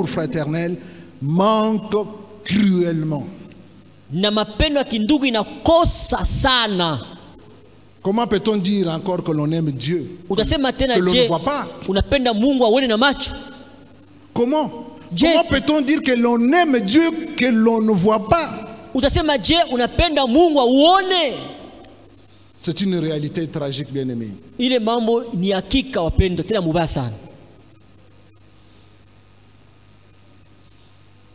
fraternel manque cruellement. Na mapendo ya kindugu inakosa sana. Comment peut-on dire encore que l'on aime Dieu, Utasema tena que l'on je, ne voit pas? unapenda Mungu auone na macho? Comment peut-on dire que l'on aime Dieu que l'on ne voit pas? Utasema je, unapenda Mungu auone? C'est une réalité tragique, bien-aimé. Ile mambo ni hakika wapendo, tena mubaya sana.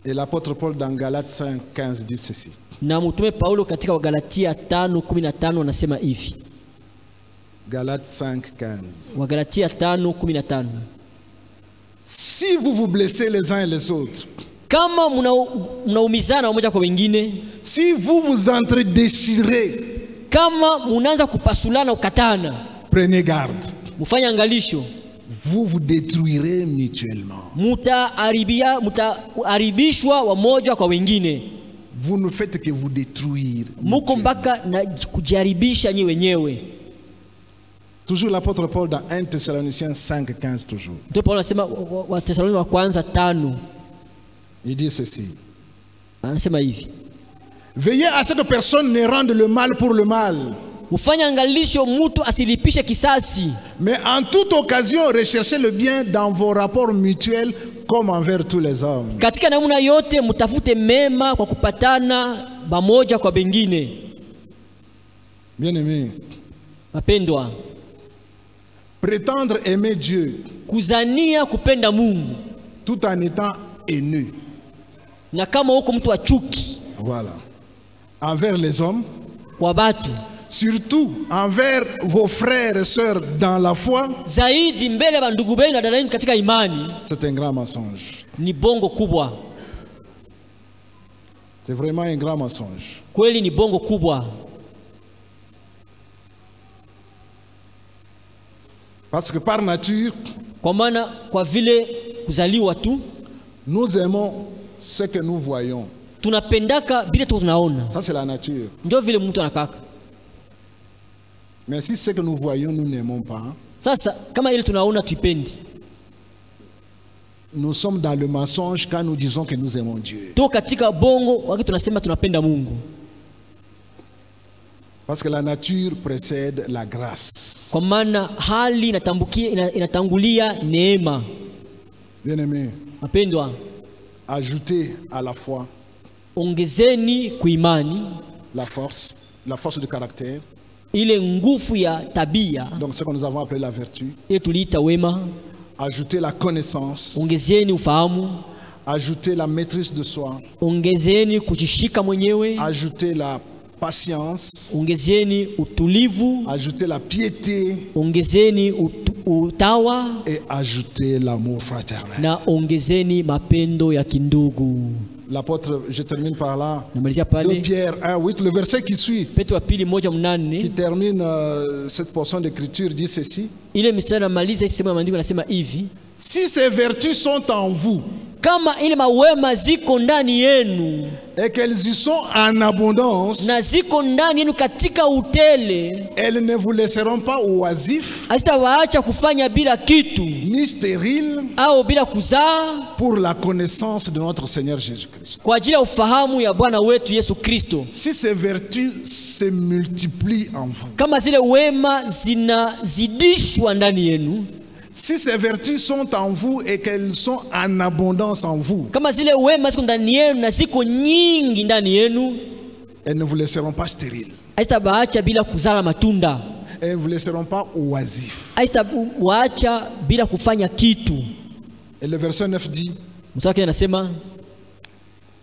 Et l'apôtre Paul dans Galates 5:15 dit ceci. Na mtume Paulo katika Wagalatia 5:15 anasema hivi. Galates 5:15. Wagalatia 5:15. Si vous vous blessez les uns et les autres, kama mnaumizana wamoja kwa wengine, si vous vous entre-déchirez, kama munaanza kupasulana ukatana, prenez garde. mufanye angalisho. Vous vous détruirez mutuellement. Mutaharibishwa wamoja kwa wengine. Vous ne faites que vous détruire. Muko mpaka na kujaribisha nyi wenyewe. Toujours l'apôtre Paul dans 1 Thessaloniciens 5:15 toujours. Ndio Paulo anasema wa Thessalonike wa kwanza 5. Il dit ceci. Anasema hivi. Veillez à ce que personne ne rende le mal pour le mal. Mufanye angalisho mtu asilipishe kisasi. Mais en toute occasion, recherchez le bien dans vos rapports mutuels comme envers tous les hommes. Katika namna yote mtafute mema kwa kupatana pamoja kwa bengine. Bien-aimé, mapendwa, prétendre aimer Dieu kuzania kupenda Mungu tout en étant haineux. Na kama huko mtu wa chuki. Voilà. Envers les hommes, kwa batu, surtout envers vos frères et sœurs dans la foi, zaidi mbele ya ndugu benu na dada yenu katika imani, c'est un grand mensonge. Ni bongo kubwa. C'est vraiment un grand mensonge. Kweli ni bongo kubwa. Parce que par nature, kwa maana kwa vile kuzaliwa tu, nous aimons ce que nous voyons. Tunapendaka bila tunaona. Ça c'est la nature. Ndio vile mtu anakaka. Mais si ce que nous voyons nous n'aimons pas, sasa kama ile tunaona tuipendi, nous sommes dans le mensonge quand nous disons que nous aimons Dieu. To katika bongo wakati tunasema tunapenda Mungu. Parce que la nature précède la grâce. Kwa maana hali inatangulia neema. Bien-aimé, mapendwa, ajoutez à la foi, ongezeni kuimani, la force de caractère, ile nguvu ya tabia, donc ce que nous avons appelé la vertu. Ile tuliita wema. Ajoutez la connaissance, ongezeni ufahamu. Ajoutez la maîtrise de soi, ongezeni kujishika mwenyewe. Ajoutez la patience, ongezeni utulivu. Ajoutez la piété, ongezeni utawa, et ajoutez l'amour fraternel. Na ongezeni mapendo ya kindugu. L'apôtre, je termine par là, 2 Pierre 1:8, le verset qui suit, Petro pili 1:8, qui termine cette portion d'écriture, dit ceci: ile mstari maliza isema ya maandiko nasema hivi: si ces vertus sont en vous, kama ile mawema ziko ndani yenu, et qu'elles y sont en abondance, na ziko ndani yenu katika utele, elles ne vous laisseront pas oisifs, hazitawaacha kufanya bila kitu, ni stériles, au bila kuzaa, pour la connaissance de notre Seigneur Jésus-Christ. Kwa ajili ya ufahamu ya Bwana wetu Yesu Kristo. Si ces vertus se multiplient en vous, kama zile wema zinazidishwa ndani yenu, si ces vertus sont en vous et qu'elles sont en abondance en vous, kama zile wema ziko ndani yenu na ziko nyingi ndani yenu, elles ne vous laisseront pas stériles, hazitabaacha bila kuzala matunda, elles ne vous laisseront pas oisifs. Hazitabaacha bila kufanya kitu. Et le verset 9 dit: mstari anasema,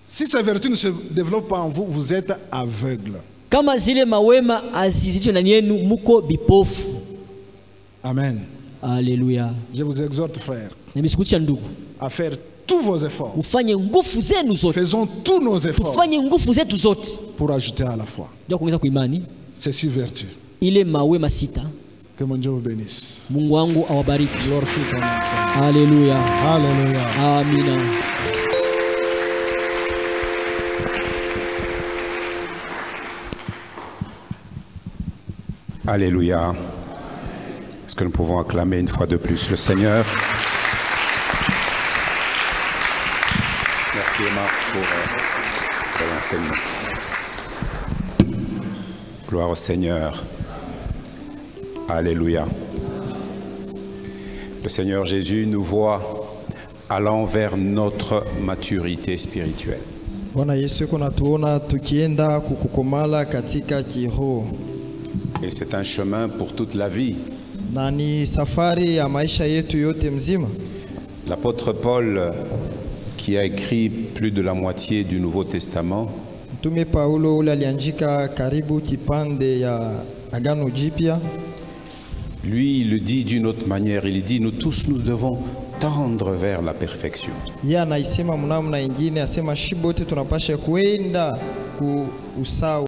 si ces vertus ne se développent pas en vous, vous êtes aveugles. Kama zile mawema azizishwe ndani yenu, muko bipofu. Amen. Alléluia. Je vous exhorte, frères, Nimesikutisha ndugu, à faire tous vos efforts. Ufanye nguvu zenu zote. Faisons tous nos efforts Tufanye nguvu zetu zote. pour ajouter à la foi. Ndio kuongeza kwa imani. C'est si vertu. Ile mawe masita. Que mon Dieu vous bénisse. Mungu wangu awabariki. Glorifie ton nom, Seigneur. Alléluia. Alléluia. Amina. Alléluia. Est-ce que nous pouvons acclamer une fois de plus le Seigneur? Merci Emma pour l'enseignement. Gloire au Seigneur. Alléluia. Le Seigneur Jésus nous voit allant vers notre maturité spirituelle. Bwana Yesu yuko natuona tukienda kukukomala katika kiroho. Et c'est un chemin pour toute la vie. Na ni safari ya maisha yetu yote mzima. L'apôtre Paul, qui a écrit plus de la moitié du Nouveau Testament, Mtume Paulo ule aliandika karibu kipande ya Agano Jipya. lui, il le dit d'une autre manière. Il dit, nous tous, nous devons tendre vers la perfection. Yeye anaisema mnamna ingine, asema shibote tunapasha kwenda ku usawa.